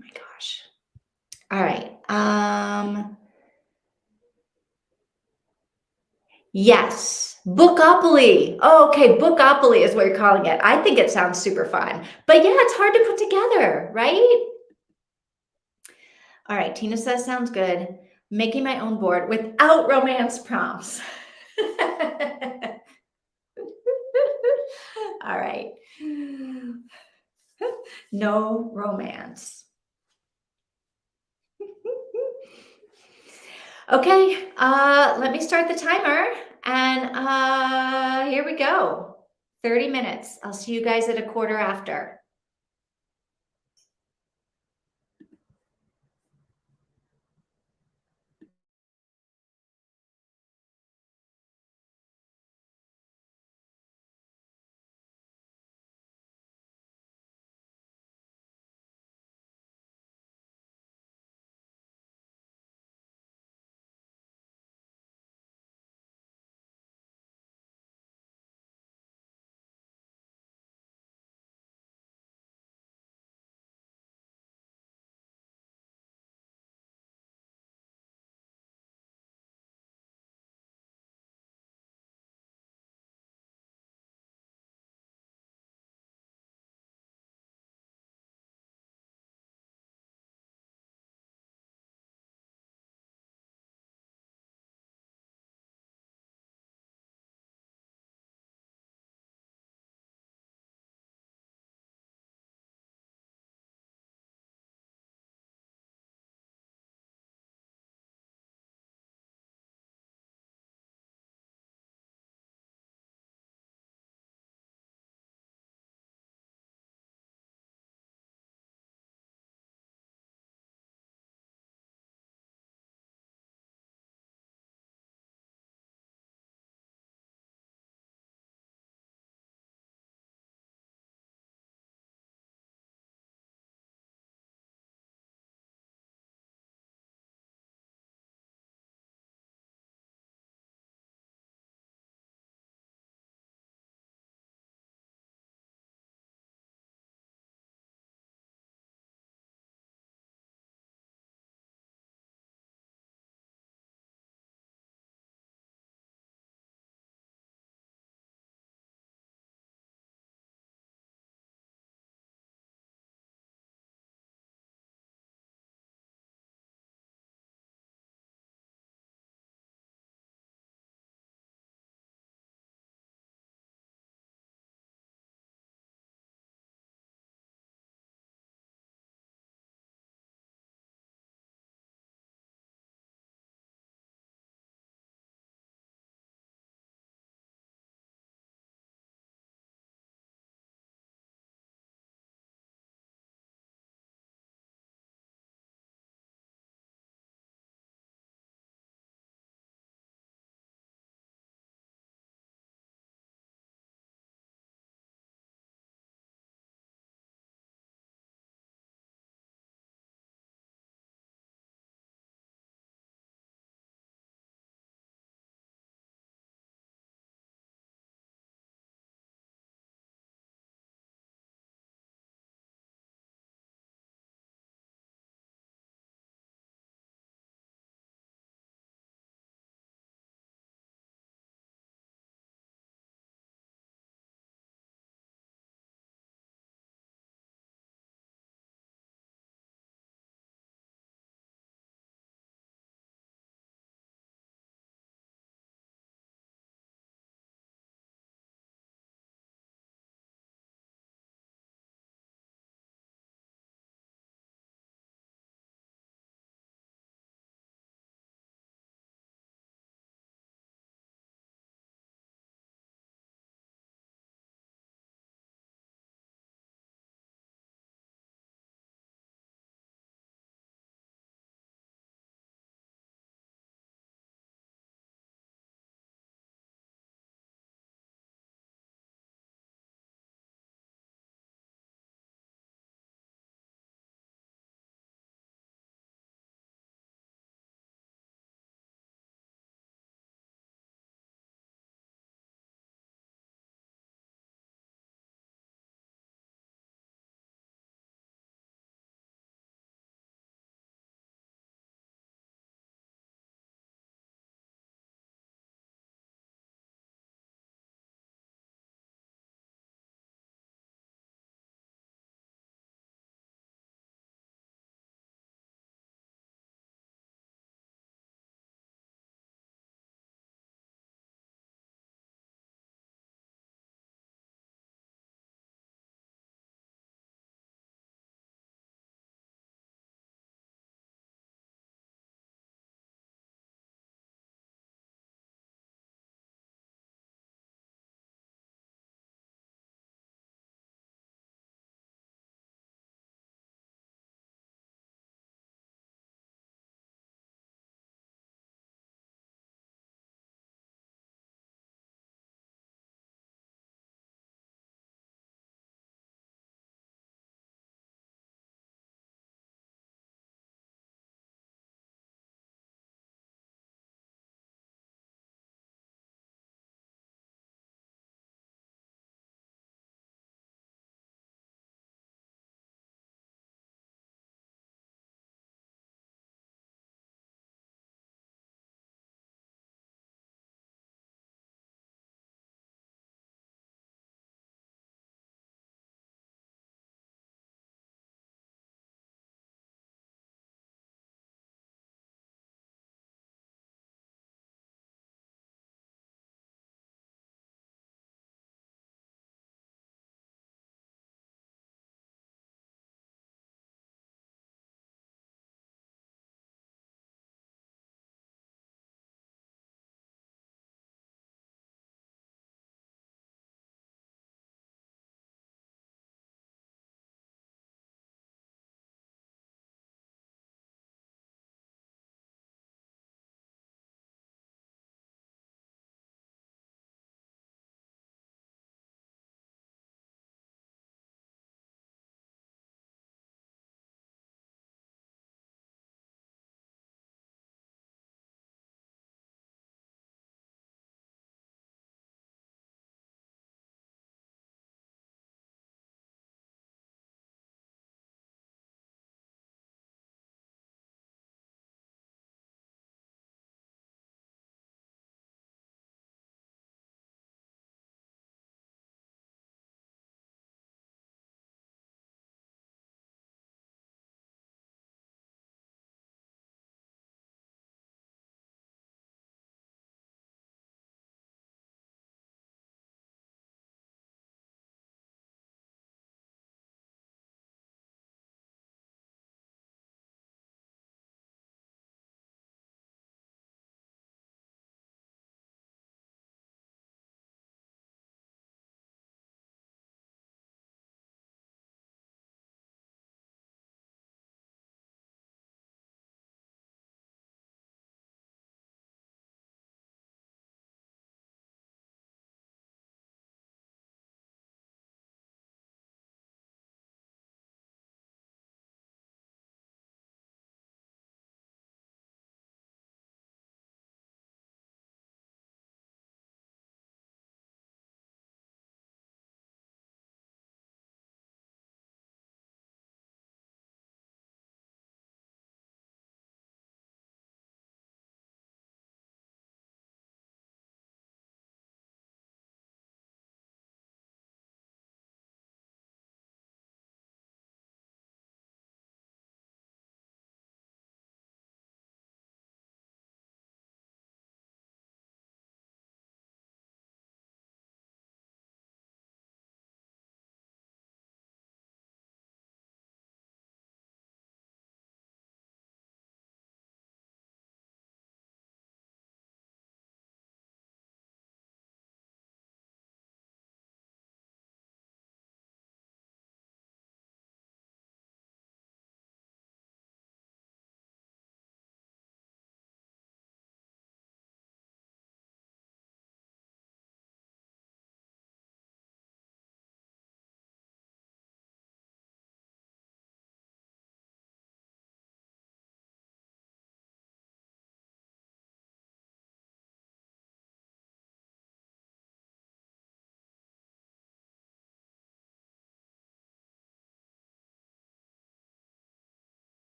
my gosh. All right. Yes, Bookopoly. Oh, okay, Bookopoly is what you're calling it. I think it sounds super fun. But yeah, it's hard to put together, right? All right, Tina says sounds good. Making my own board without romance prompts. All right. No romance. Okay, let me start the timer and here we go. 30 minutes. I'll see you guys at a quarter after.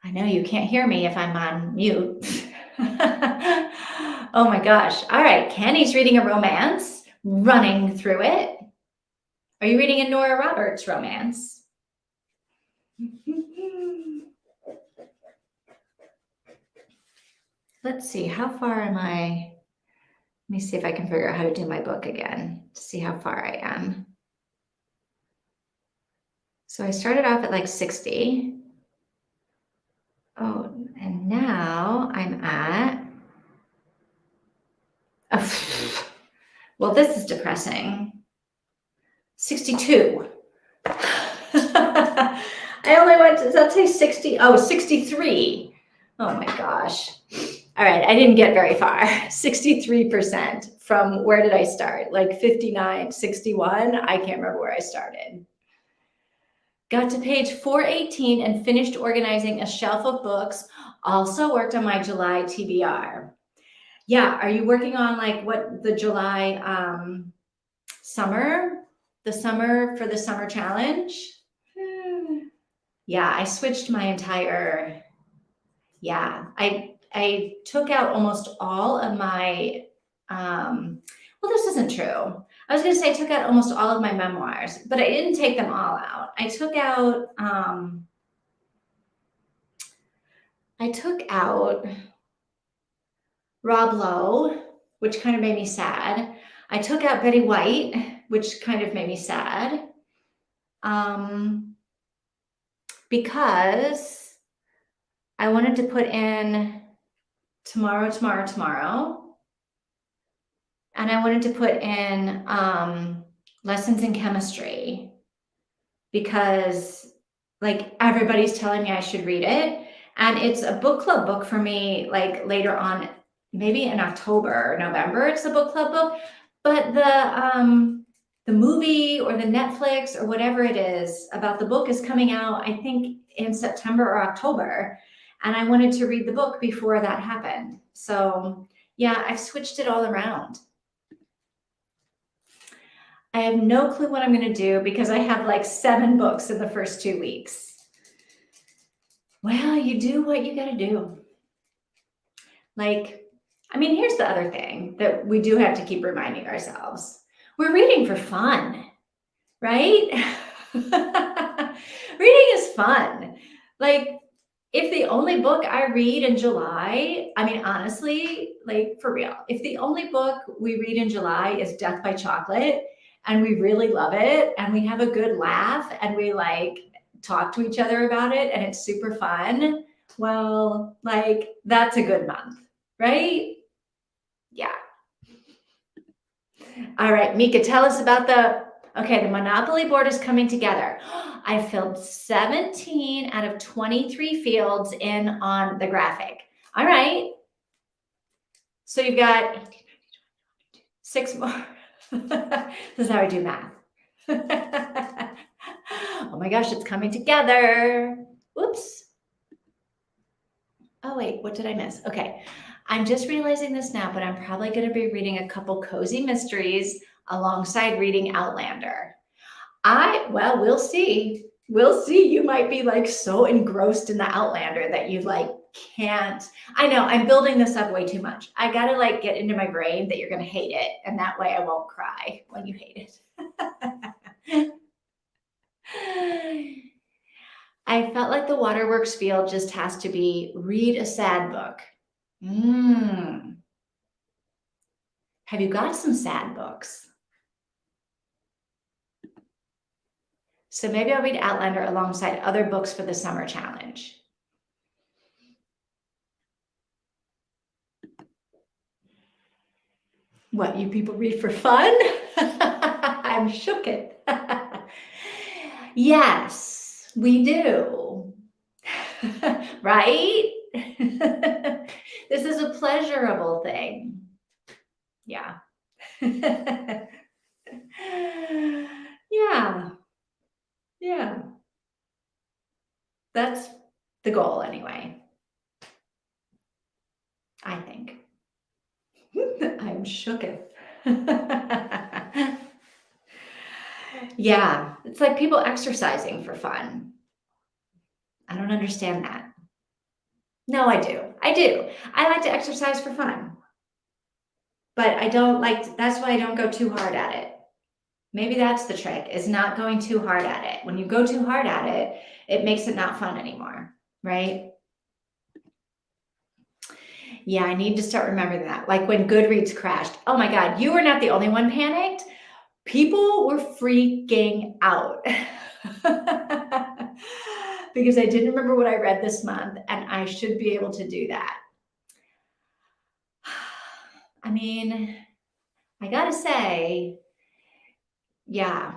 I know you can't hear me if I'm on mute. Oh my gosh. All right. Kenny's reading a romance, running through it. Are you reading a Nora Roberts romance? Let's see. How far am I? Let me see if I can figure out how to do my book again to see how far I am. So I started off at like 60. Oh, and now I'm at, well, this is depressing. 62. I only went to, does that say 60? Oh, 63. Oh my gosh. All right, I didn't get very far. 63% from where did I start? Like 59, 61? I can't remember where I started. Got to page 418 and finished organizing a shelf of books. Also worked on my July TBR. Yeah, are you working on like what the July summer for the summer challenge? Yeah, I switched my entire, yeah, I took out almost all of my, well, this isn't true. I was going to say I took out almost all of my memoirs, but I didn't take them all out. I took out Rob Lowe, which kind of made me sad. I took out Betty White, which kind of made me sad. Because I wanted to put in tomorrow. And I wanted to put in lessons in chemistry because like everybody's telling me I should read it. And it's a book club book for me, like later on, maybe in October or November, it's a book club book. But the movie or the Netflix or whatever it is about the book is coming out, I think in September or October. And I wanted to read the book before that happened. So yeah, I've switched it all around. I have no clue what I'm going to do because I have like 7 books in the first 2 weeks. Well, you do what you got to do. Like, I mean, here's the other thing that we do have to keep reminding ourselves. We're reading for fun, right? Reading is fun. Like, if the only book I read in July, I mean, honestly, like for real, if the only book we read in July is Death by Chocolate, and we really love it, and we have a good laugh, and we like talk to each other about it, and it's super fun, well, like that's a good month, right? Yeah. All right, Mika, tell us about the Monopoly board is coming together. I filled 17 out of 23 fields in on the graphic. All right. So you've got 6 more. This is how I do math. Oh my gosh, it's coming together. Whoops. Oh wait, what did I miss? Okay. I'm just realizing this now, but I'm probably going to be reading a couple cozy mysteries alongside reading Outlander. Well, we'll see. We'll see. You might be like so engrossed in the Outlander that you like can't. I know I'm building this up way too much. I got to like get into my brain that you're going to hate it. And that way I won't cry when you hate it. I felt like the Waterworks field just has to be read a sad book. Have you got some sad books? So maybe I'll read Outlander alongside other books for the summer challenge. What, you people read for fun? I'm shook it. Yes, we do. Right? This is a pleasurable thing. Yeah. Yeah. Yeah. That's the goal anyway. I think. I'm shooketh. Yeah, it's like people exercising for fun. I don't understand that. No, I do. I do. I like to exercise for fun, but I don't like, that's why I don't go too hard at it. Maybe that's the trick, is not going too hard at it. When you go too hard at it, it makes it not fun anymore, right? Yeah, I need to start remembering that. Like when Goodreads crashed. Oh my God, you were not the only one panicked. People were freaking out. Because I didn't remember what I read this month, and I should be able to do that. I mean, I gotta say, yeah,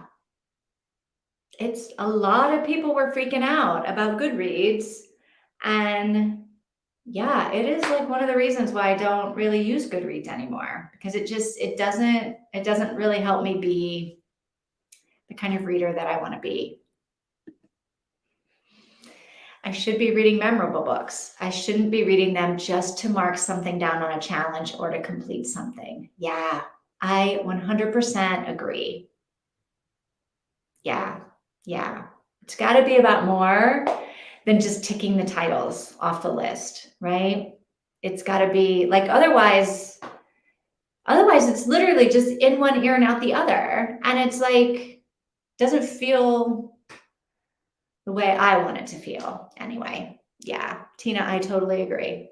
it's a lot of people were freaking out about Goodreads. And yeah, it is like one of the reasons why I don't really use Goodreads anymore, because it doesn't really help me be the kind of reader that I want to be. I should be reading memorable books. I shouldn't be reading them just to mark something down on a challenge or to complete something. Yeah, I 100% agree. Yeah, yeah. It's got to be about more than just ticking the titles off the list, right? It's got to be like, otherwise it's literally just in one ear and out the other. And it's like, doesn't feel the way I want it to feel anyway. Yeah, Tina, I totally agree.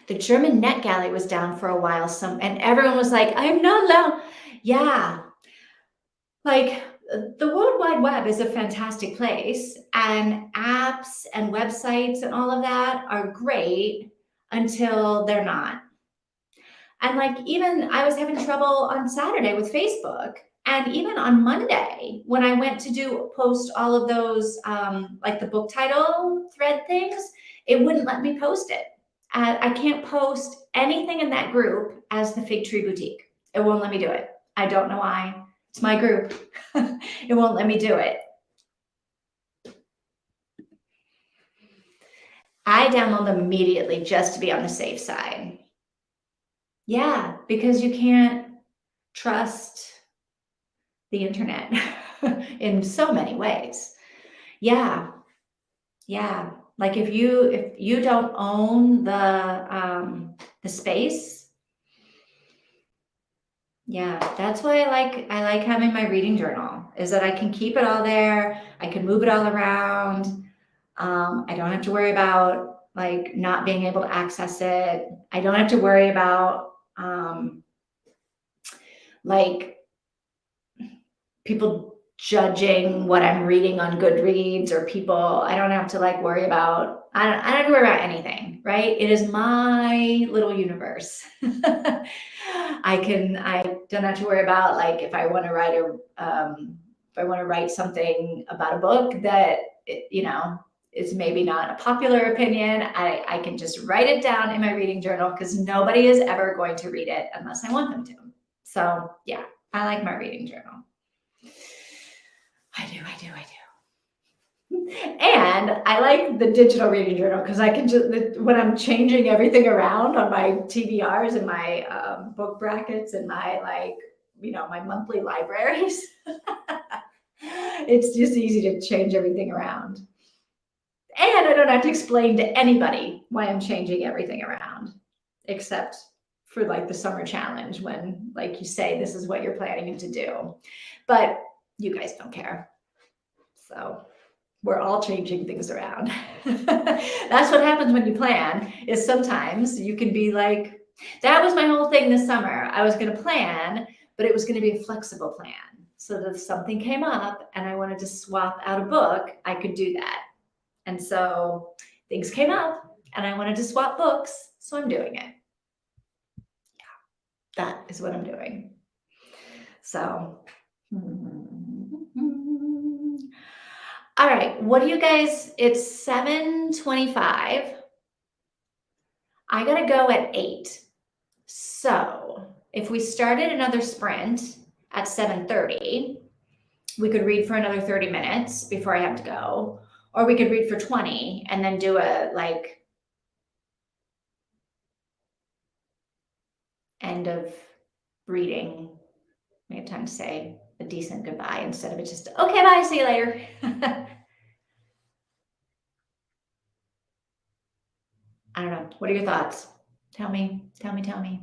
The German NetGalley was down for a while, and everyone was like, I'm not allowed. Yeah, like the World Wide Web is a fantastic place, and apps and websites and all of that are great until they're not. And like, even I was having trouble on Saturday with Facebook. And even on Monday, when I went to post all of those, like the book title thread things, it wouldn't let me post it. I can't post anything in that group as the Fig Tree Boutique. It won't let me do it. I don't know why. It's my group. It won't let me do it. I download them immediately just to be on the safe side. Yeah, because you can't trust the internet in so many ways. Yeah, yeah. Like if you don't own the space, yeah, that's why I like having my reading journal, is that I can keep it all there. I can move it all around. I don't have to worry about like not being able to access it. I don't have to worry about like people judging what I'm reading on Goodreads, or people, I don't have to like worry about, I don't have to worry about anything, right? It is my little universe. I don't have to worry about like if I want to write something about a book that, is maybe not a popular opinion. I can just write it down in my reading journal because nobody is ever going to read it unless I want them to. So yeah, I like my reading journal. I do. And I like the digital reading journal because I can just, when I'm changing everything around on my TBRs and my book brackets and my my monthly libraries, it's just easy to change everything around. And I don't have to explain to anybody why I'm changing everything around, except for like the summer challenge when like you say this is what you're planning to do. But you guys don't care. So we're all changing things around. That's what happens when you plan, is sometimes you can be like, that was my whole thing this summer. I was going to plan, but it was going to be a flexible plan. So that if something came up and I wanted to swap out a book, I could do that. And so things came up and I wanted to swap books. So I'm doing it. Yeah, that is what I'm doing. So. All right, what do you guys, it's 7:25. I gotta go at 8. So if we started another sprint at 7:30, we could read for another 30 minutes before I have to go, or we could read for 20 and then do a like end of reading. We have time to say a decent goodbye instead of it just, okay, bye, see you later. I don't know. What are your thoughts? Tell me, tell me, tell me.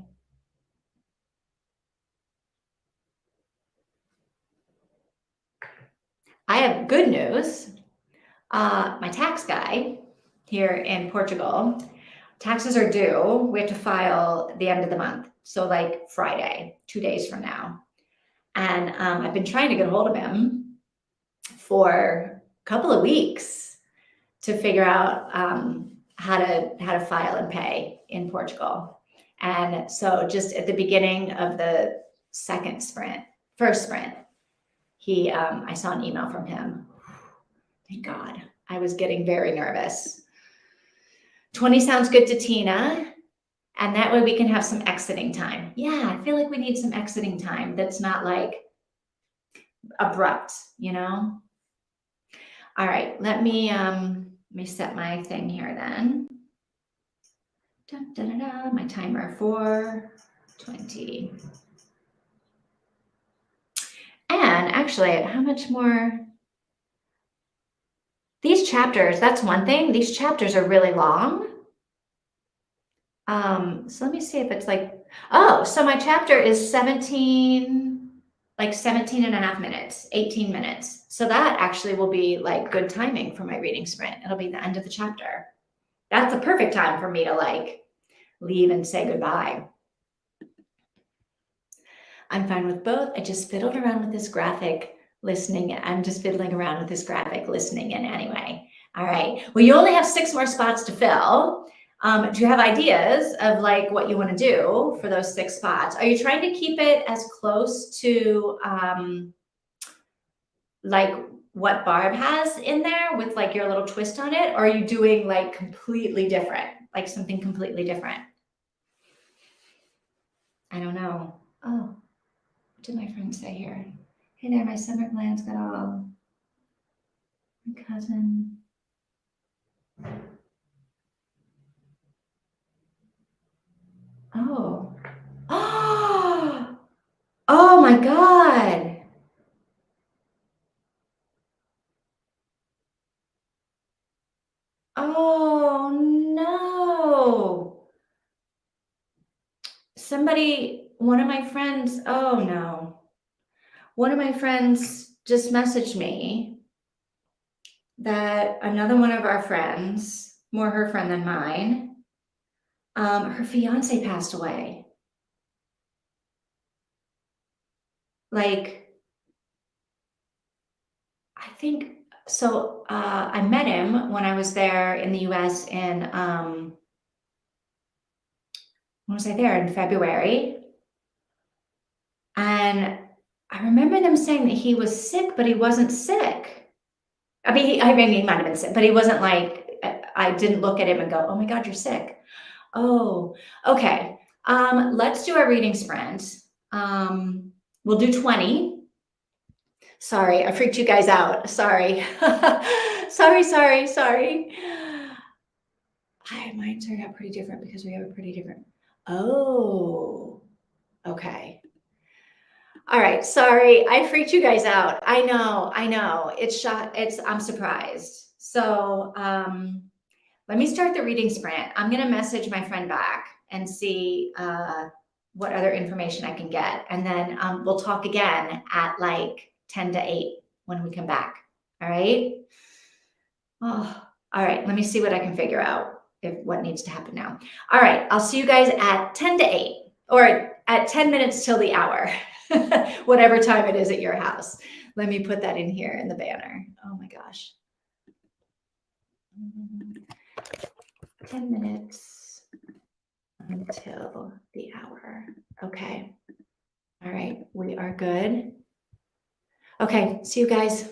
I have good news. My tax guy here in Portugal, taxes are due. We have to file the end of the month. So, like Friday, 2 days from now. And I've been trying to get a hold of him for a couple of weeks to figure out how to file and pay in Portugal. And so, just at the beginning of the first sprint, I saw an email from him. Thank God. I was getting very nervous. 20 sounds good to Tina. And that way we can have some exiting time. Yeah, I feel like we need some exiting time that's not like abrupt, you know? All right, let me set my thing here then. Dun, dun, dun, dun, my timer for 20. And actually, how much more? These chapters, that's one thing. These chapters are really long. So let me see if it's like, oh, so my chapter is 17 and a half minutes, 18 minutes. So that actually will be like good timing for my reading sprint. It'll be the end of the chapter. That's the perfect time for me to like leave and say goodbye. I'm fine with both. I just fiddled around with this graphic listening. I'm just fiddling around with this graphic listening in anyway. All right. Well, you only have 6 more spots to fill. Do you have ideas of like what you want to do for those 6 spots? Are you trying to keep it as close to like what Barb has in there with like your little twist on it? Or are you doing like completely different, like something completely different? I don't know. Oh, what did my friend say here? Hey there, my summer plans got all. My cousin. Oh. Oh, oh my God. Oh no. One of my friends, oh no. One of my friends just messaged me that another one of our friends, more her friend than mine, her fiance passed away. Like, I think so. I met him when I was there in the US in, when was I there? In February. And I remember them saying that he was sick, but he wasn't sick. I mean, he might have been sick, but he wasn't like, I didn't look at him and go, oh my God, you're sick. Oh, okay. Let's do our reading sprint. We'll do 20. Sorry, I freaked you guys out. Sorry. Sorry. Mine turned out pretty different because we have a pretty different. Oh, okay. All right, sorry, I freaked you guys out. I know. I'm surprised. So let me start the reading sprint. I'm gonna message my friend back and see what other information I can get. And then we'll talk again at like 10 to 8 when we come back. All right. Oh, all right, let me see what I can figure out what needs to happen now. All right, I'll see you guys at 10 to 8 or at 10 minutes till the hour. Whatever time it is at your house. Let me put that in here in the banner. Oh my gosh. 10 minutes until the hour. Okay. All right. We are good. Okay. See you guys.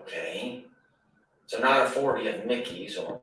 Okay. So not a 40 of Mickey's or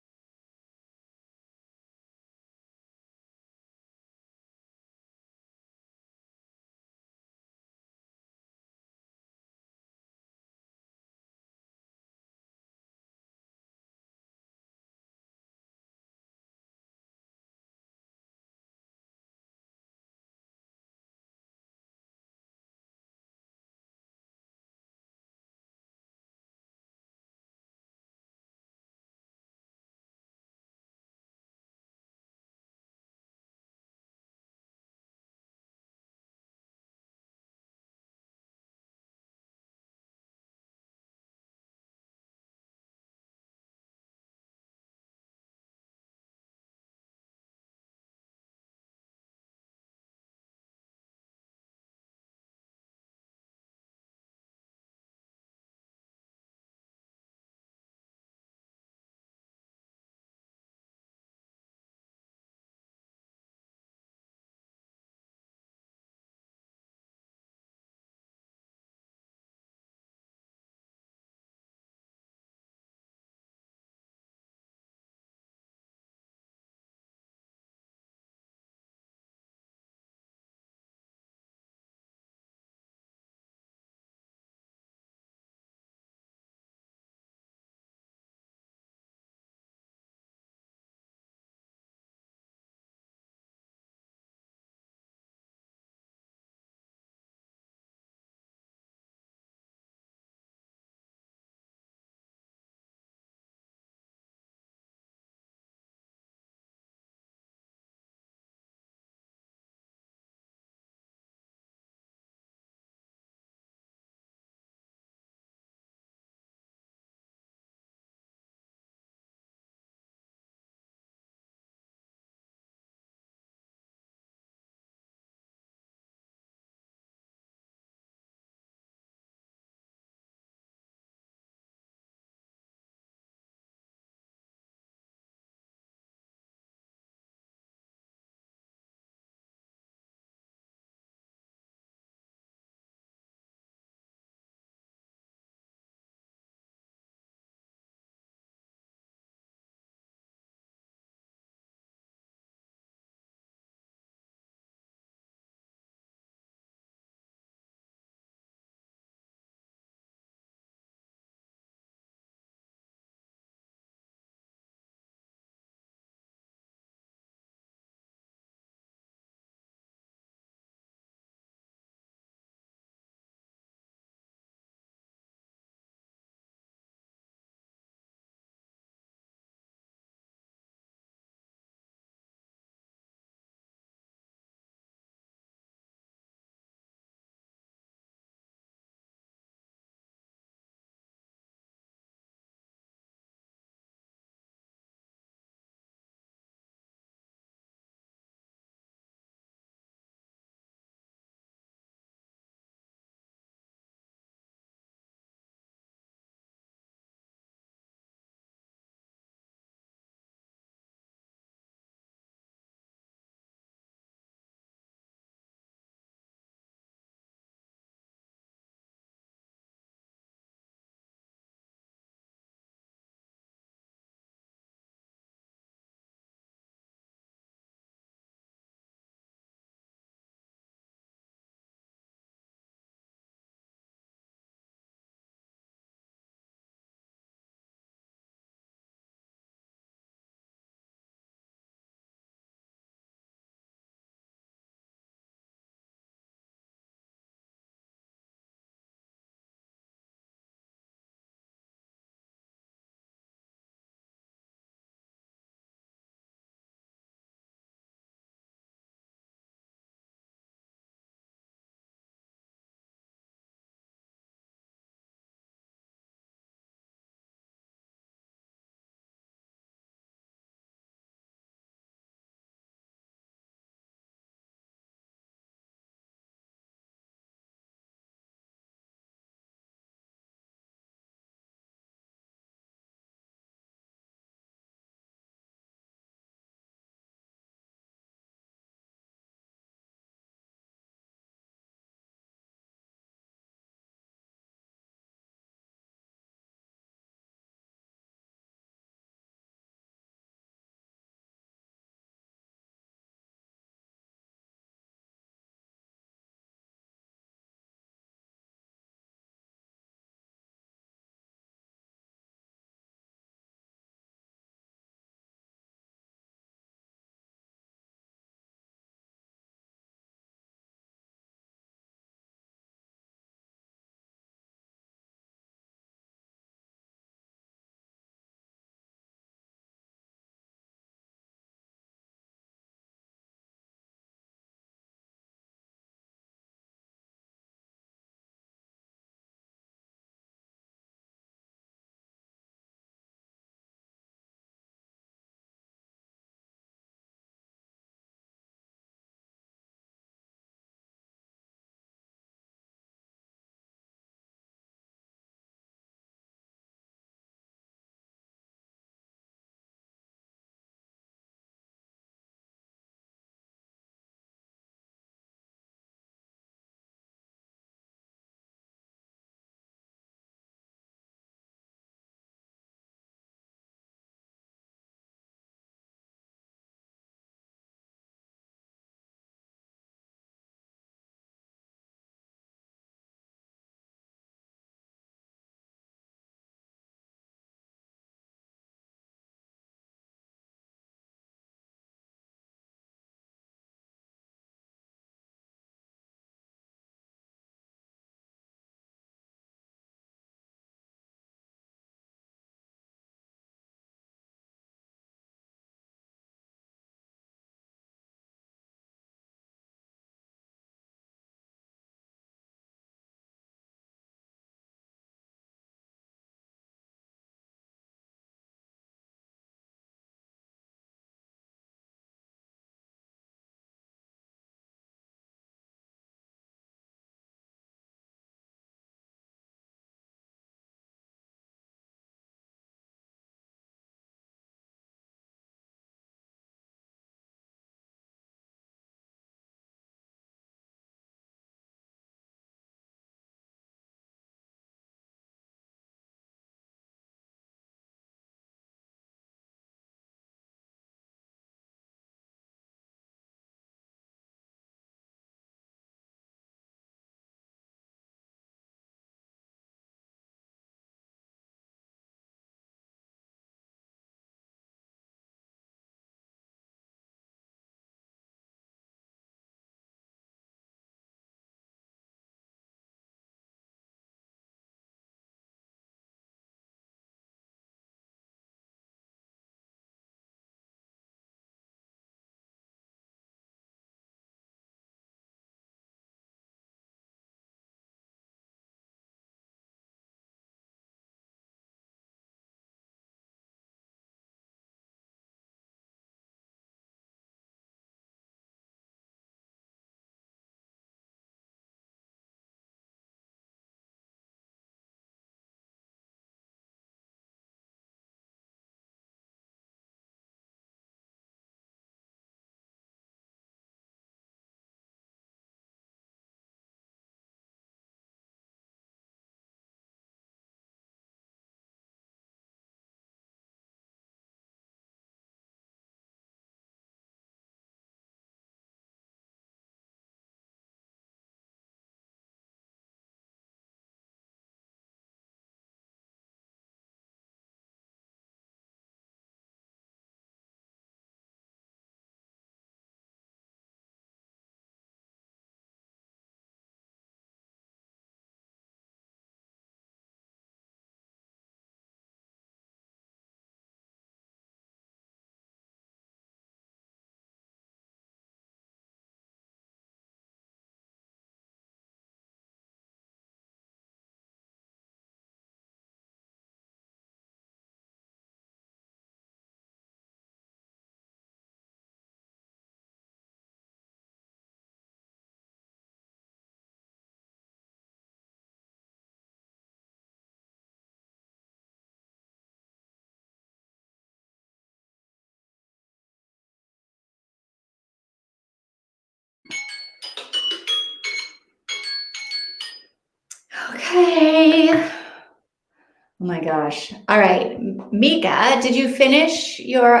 Okay. Oh my gosh. All right. Mika, did you finish your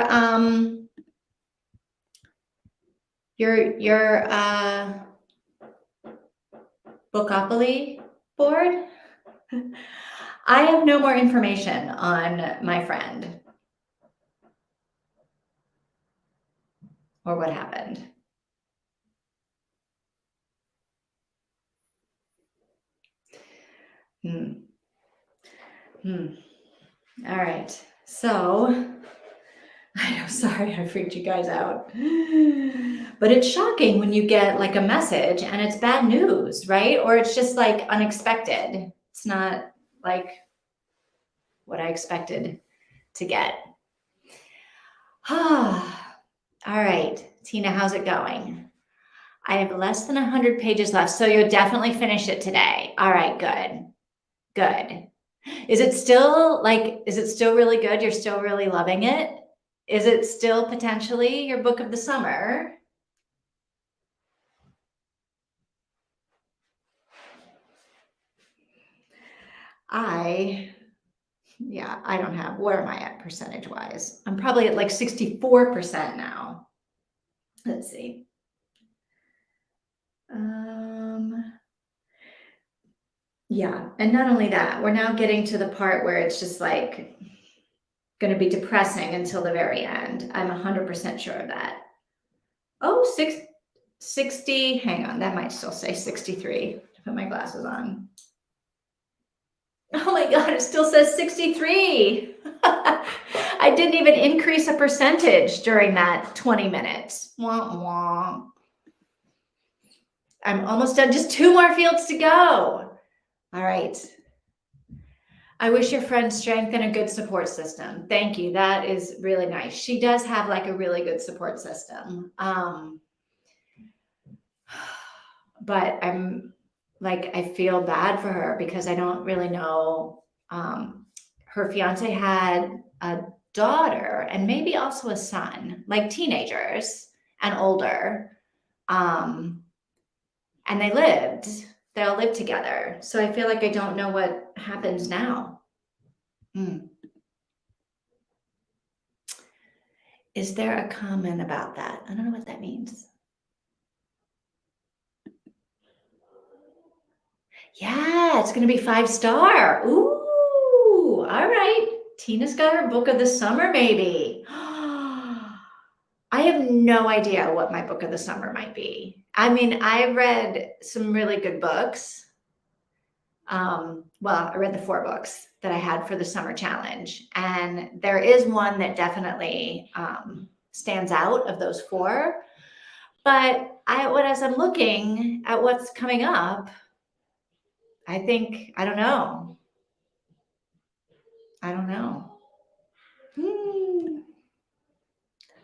Bookopoly board? I have no more information on my friend or what happened. Hmm. All right. So, I'm sorry I freaked you guys out. But it's shocking when you get like a message and it's bad news, right? Or it's just like unexpected. It's not like what I expected to get. All right, Tina, how's it going? I have less than 100 pages left, so you'll definitely finish it today. All right, good. Good. Is it still really good? You're still really loving it? Is it still potentially your book of the summer? I don't have, where am I at percentage wise? I'm probably at like 64% now. Let's see. Yeah, and not only that, we're now getting to the part where it's just like going to be depressing until the very end. I'm 100% sure of that. Oh, 60, hang on, that might still say 63 to put my glasses on. Oh my God, it still says 63. I didn't even increase a percentage during that 20 minutes. Wah, wah. I'm almost done, just 2 more fields to go. All right. I wish your friend strength and a good support system. Thank you. That is really nice. She does have like a really good support system. But I'm like, I feel bad for her because I don't really know. Her fiance had a daughter and maybe also a son, like teenagers and older. And they all lived together. So I feel like I don't know what happens now. Is there a comment about that? I don't know what that means. Yeah, it's going to be 5-star. Ooh, all right. Tina's got her book of the summer, maybe. I have no idea what my book of the summer might be. I mean, I've read some really good books. Well, I read the 4 books that I had for the summer challenge, and there is one that definitely stands out of those 4. But as I'm looking at what's coming up, I think, I don't know.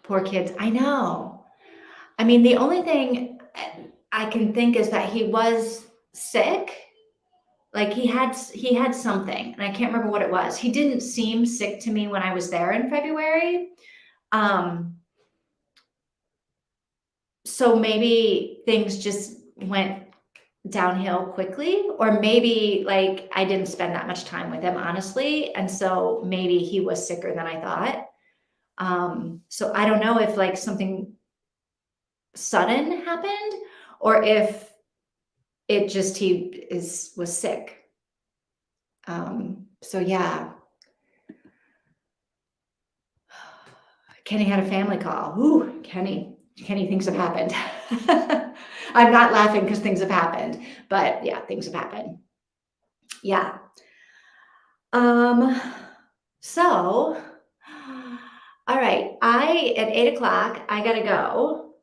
Poor kids. I know. I mean, the only thing I can think is that he was sick. Like he had something, and I can't remember what it was. He didn't seem sick to me when I was there in February. So maybe things just went downhill quickly, or maybe like I didn't spend that much time with him, honestly. And so maybe he was sicker than I thought. So I don't know if like something sudden happened or if it just was sick. So yeah. Kenny had a family call. Ooh, Kenny, things have happened. I'm not laughing because things have happened, but yeah, things have happened. Yeah. So, all right, at 8:00, I gotta go,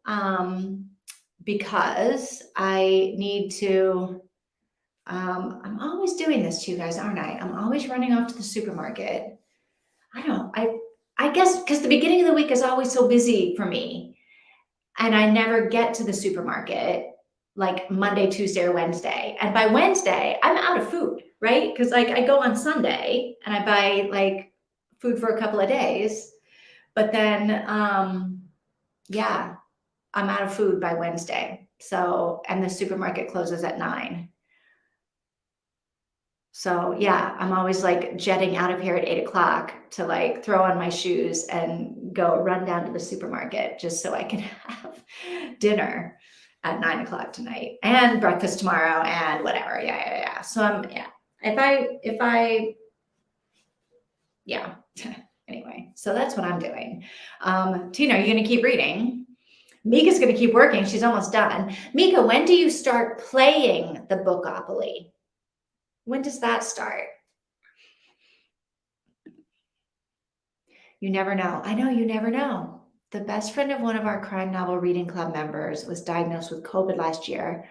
because I need to, I'm always doing this to you guys, aren't I? I'm always running off to the supermarket. I guess because the beginning of the week is always so busy for me, and I never get to the supermarket like Monday, Tuesday, or Wednesday. And by Wednesday, I'm out of food, right? Because like I go on Sunday and I buy like food for a couple of days, but then yeah, I'm out of food by Wednesday. So, and the supermarket closes at 9. So yeah, I'm always like jetting out of here at 8 o'clock to like throw on my shoes and go run down to the supermarket just so I can have dinner at 9 o'clock tonight and breakfast tomorrow and whatever. Yeah. So yeah. If I, yeah. Anyway, so that's what I'm doing. Tina, are you going to keep reading? Mika's going to keep working. She's almost done. Mika, when do you start playing the Bookopoly? When does that start? You never know. I know, you never know. The best friend of one of our crime novel reading club members was diagnosed with COVID last year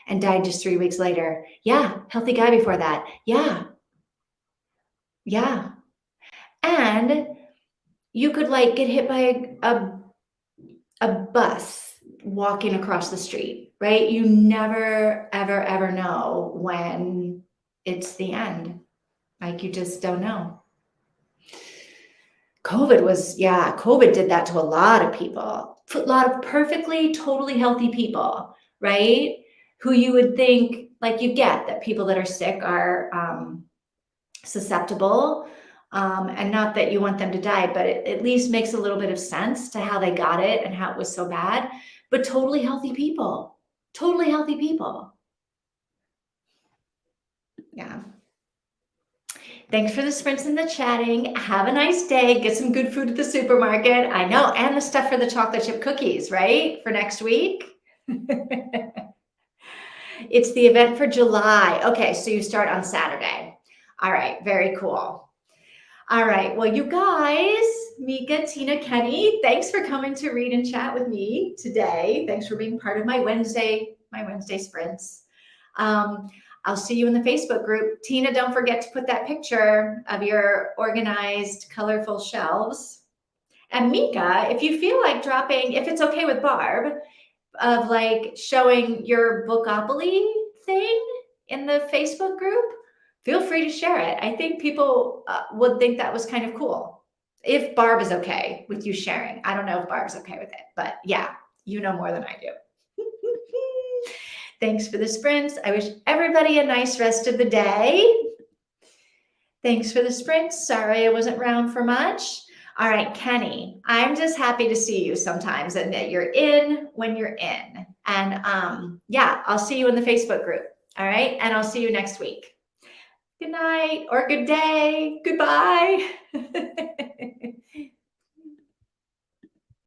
and died just 3 weeks later. Yeah, healthy guy before that. Yeah. And you could like get hit by a bus walking across the street, right? You never, ever, ever know when it's the end. Like you just don't know. COVID did that to a lot of people, a lot of perfectly, totally healthy people, right? Who you would think, like you get that people that are sick are susceptible. And not that you want them to die, but it at least makes a little bit of sense to how they got it and how it was so bad. But totally healthy people. Yeah. Thanks for the sprints and the chatting. Have a nice day. Get some good food at the supermarket. I know. And the stuff for the chocolate chip cookies, right? For next week. It's the event for July. Okay, so you start on Saturday. All right, very cool. All right, well, you guys, Mika, Tina, Kenny, thanks for coming to read and chat with me today. Thanks for being part of my Wednesday sprints. I'll see you in the Facebook group. Tina, don't forget to put that picture of your organized, colorful shelves. And Mika, if you feel like dropping, if it's okay with Barb, of like showing your Bookopoly thing in the Facebook group, feel free to share it. I think people would think that was kind of cool. If Barb is okay with you sharing. I don't know if Barb's okay with it, but yeah, you know more than I do. Thanks for the sprints. I wish everybody a nice rest of the day. Thanks for the sprints. Sorry I wasn't around for much. All right, Kenny, I'm just happy to see you sometimes and that you're in when you're in. And yeah, I'll see you in the Facebook group. All right, and I'll see you next week. Good night or good day. Goodbye.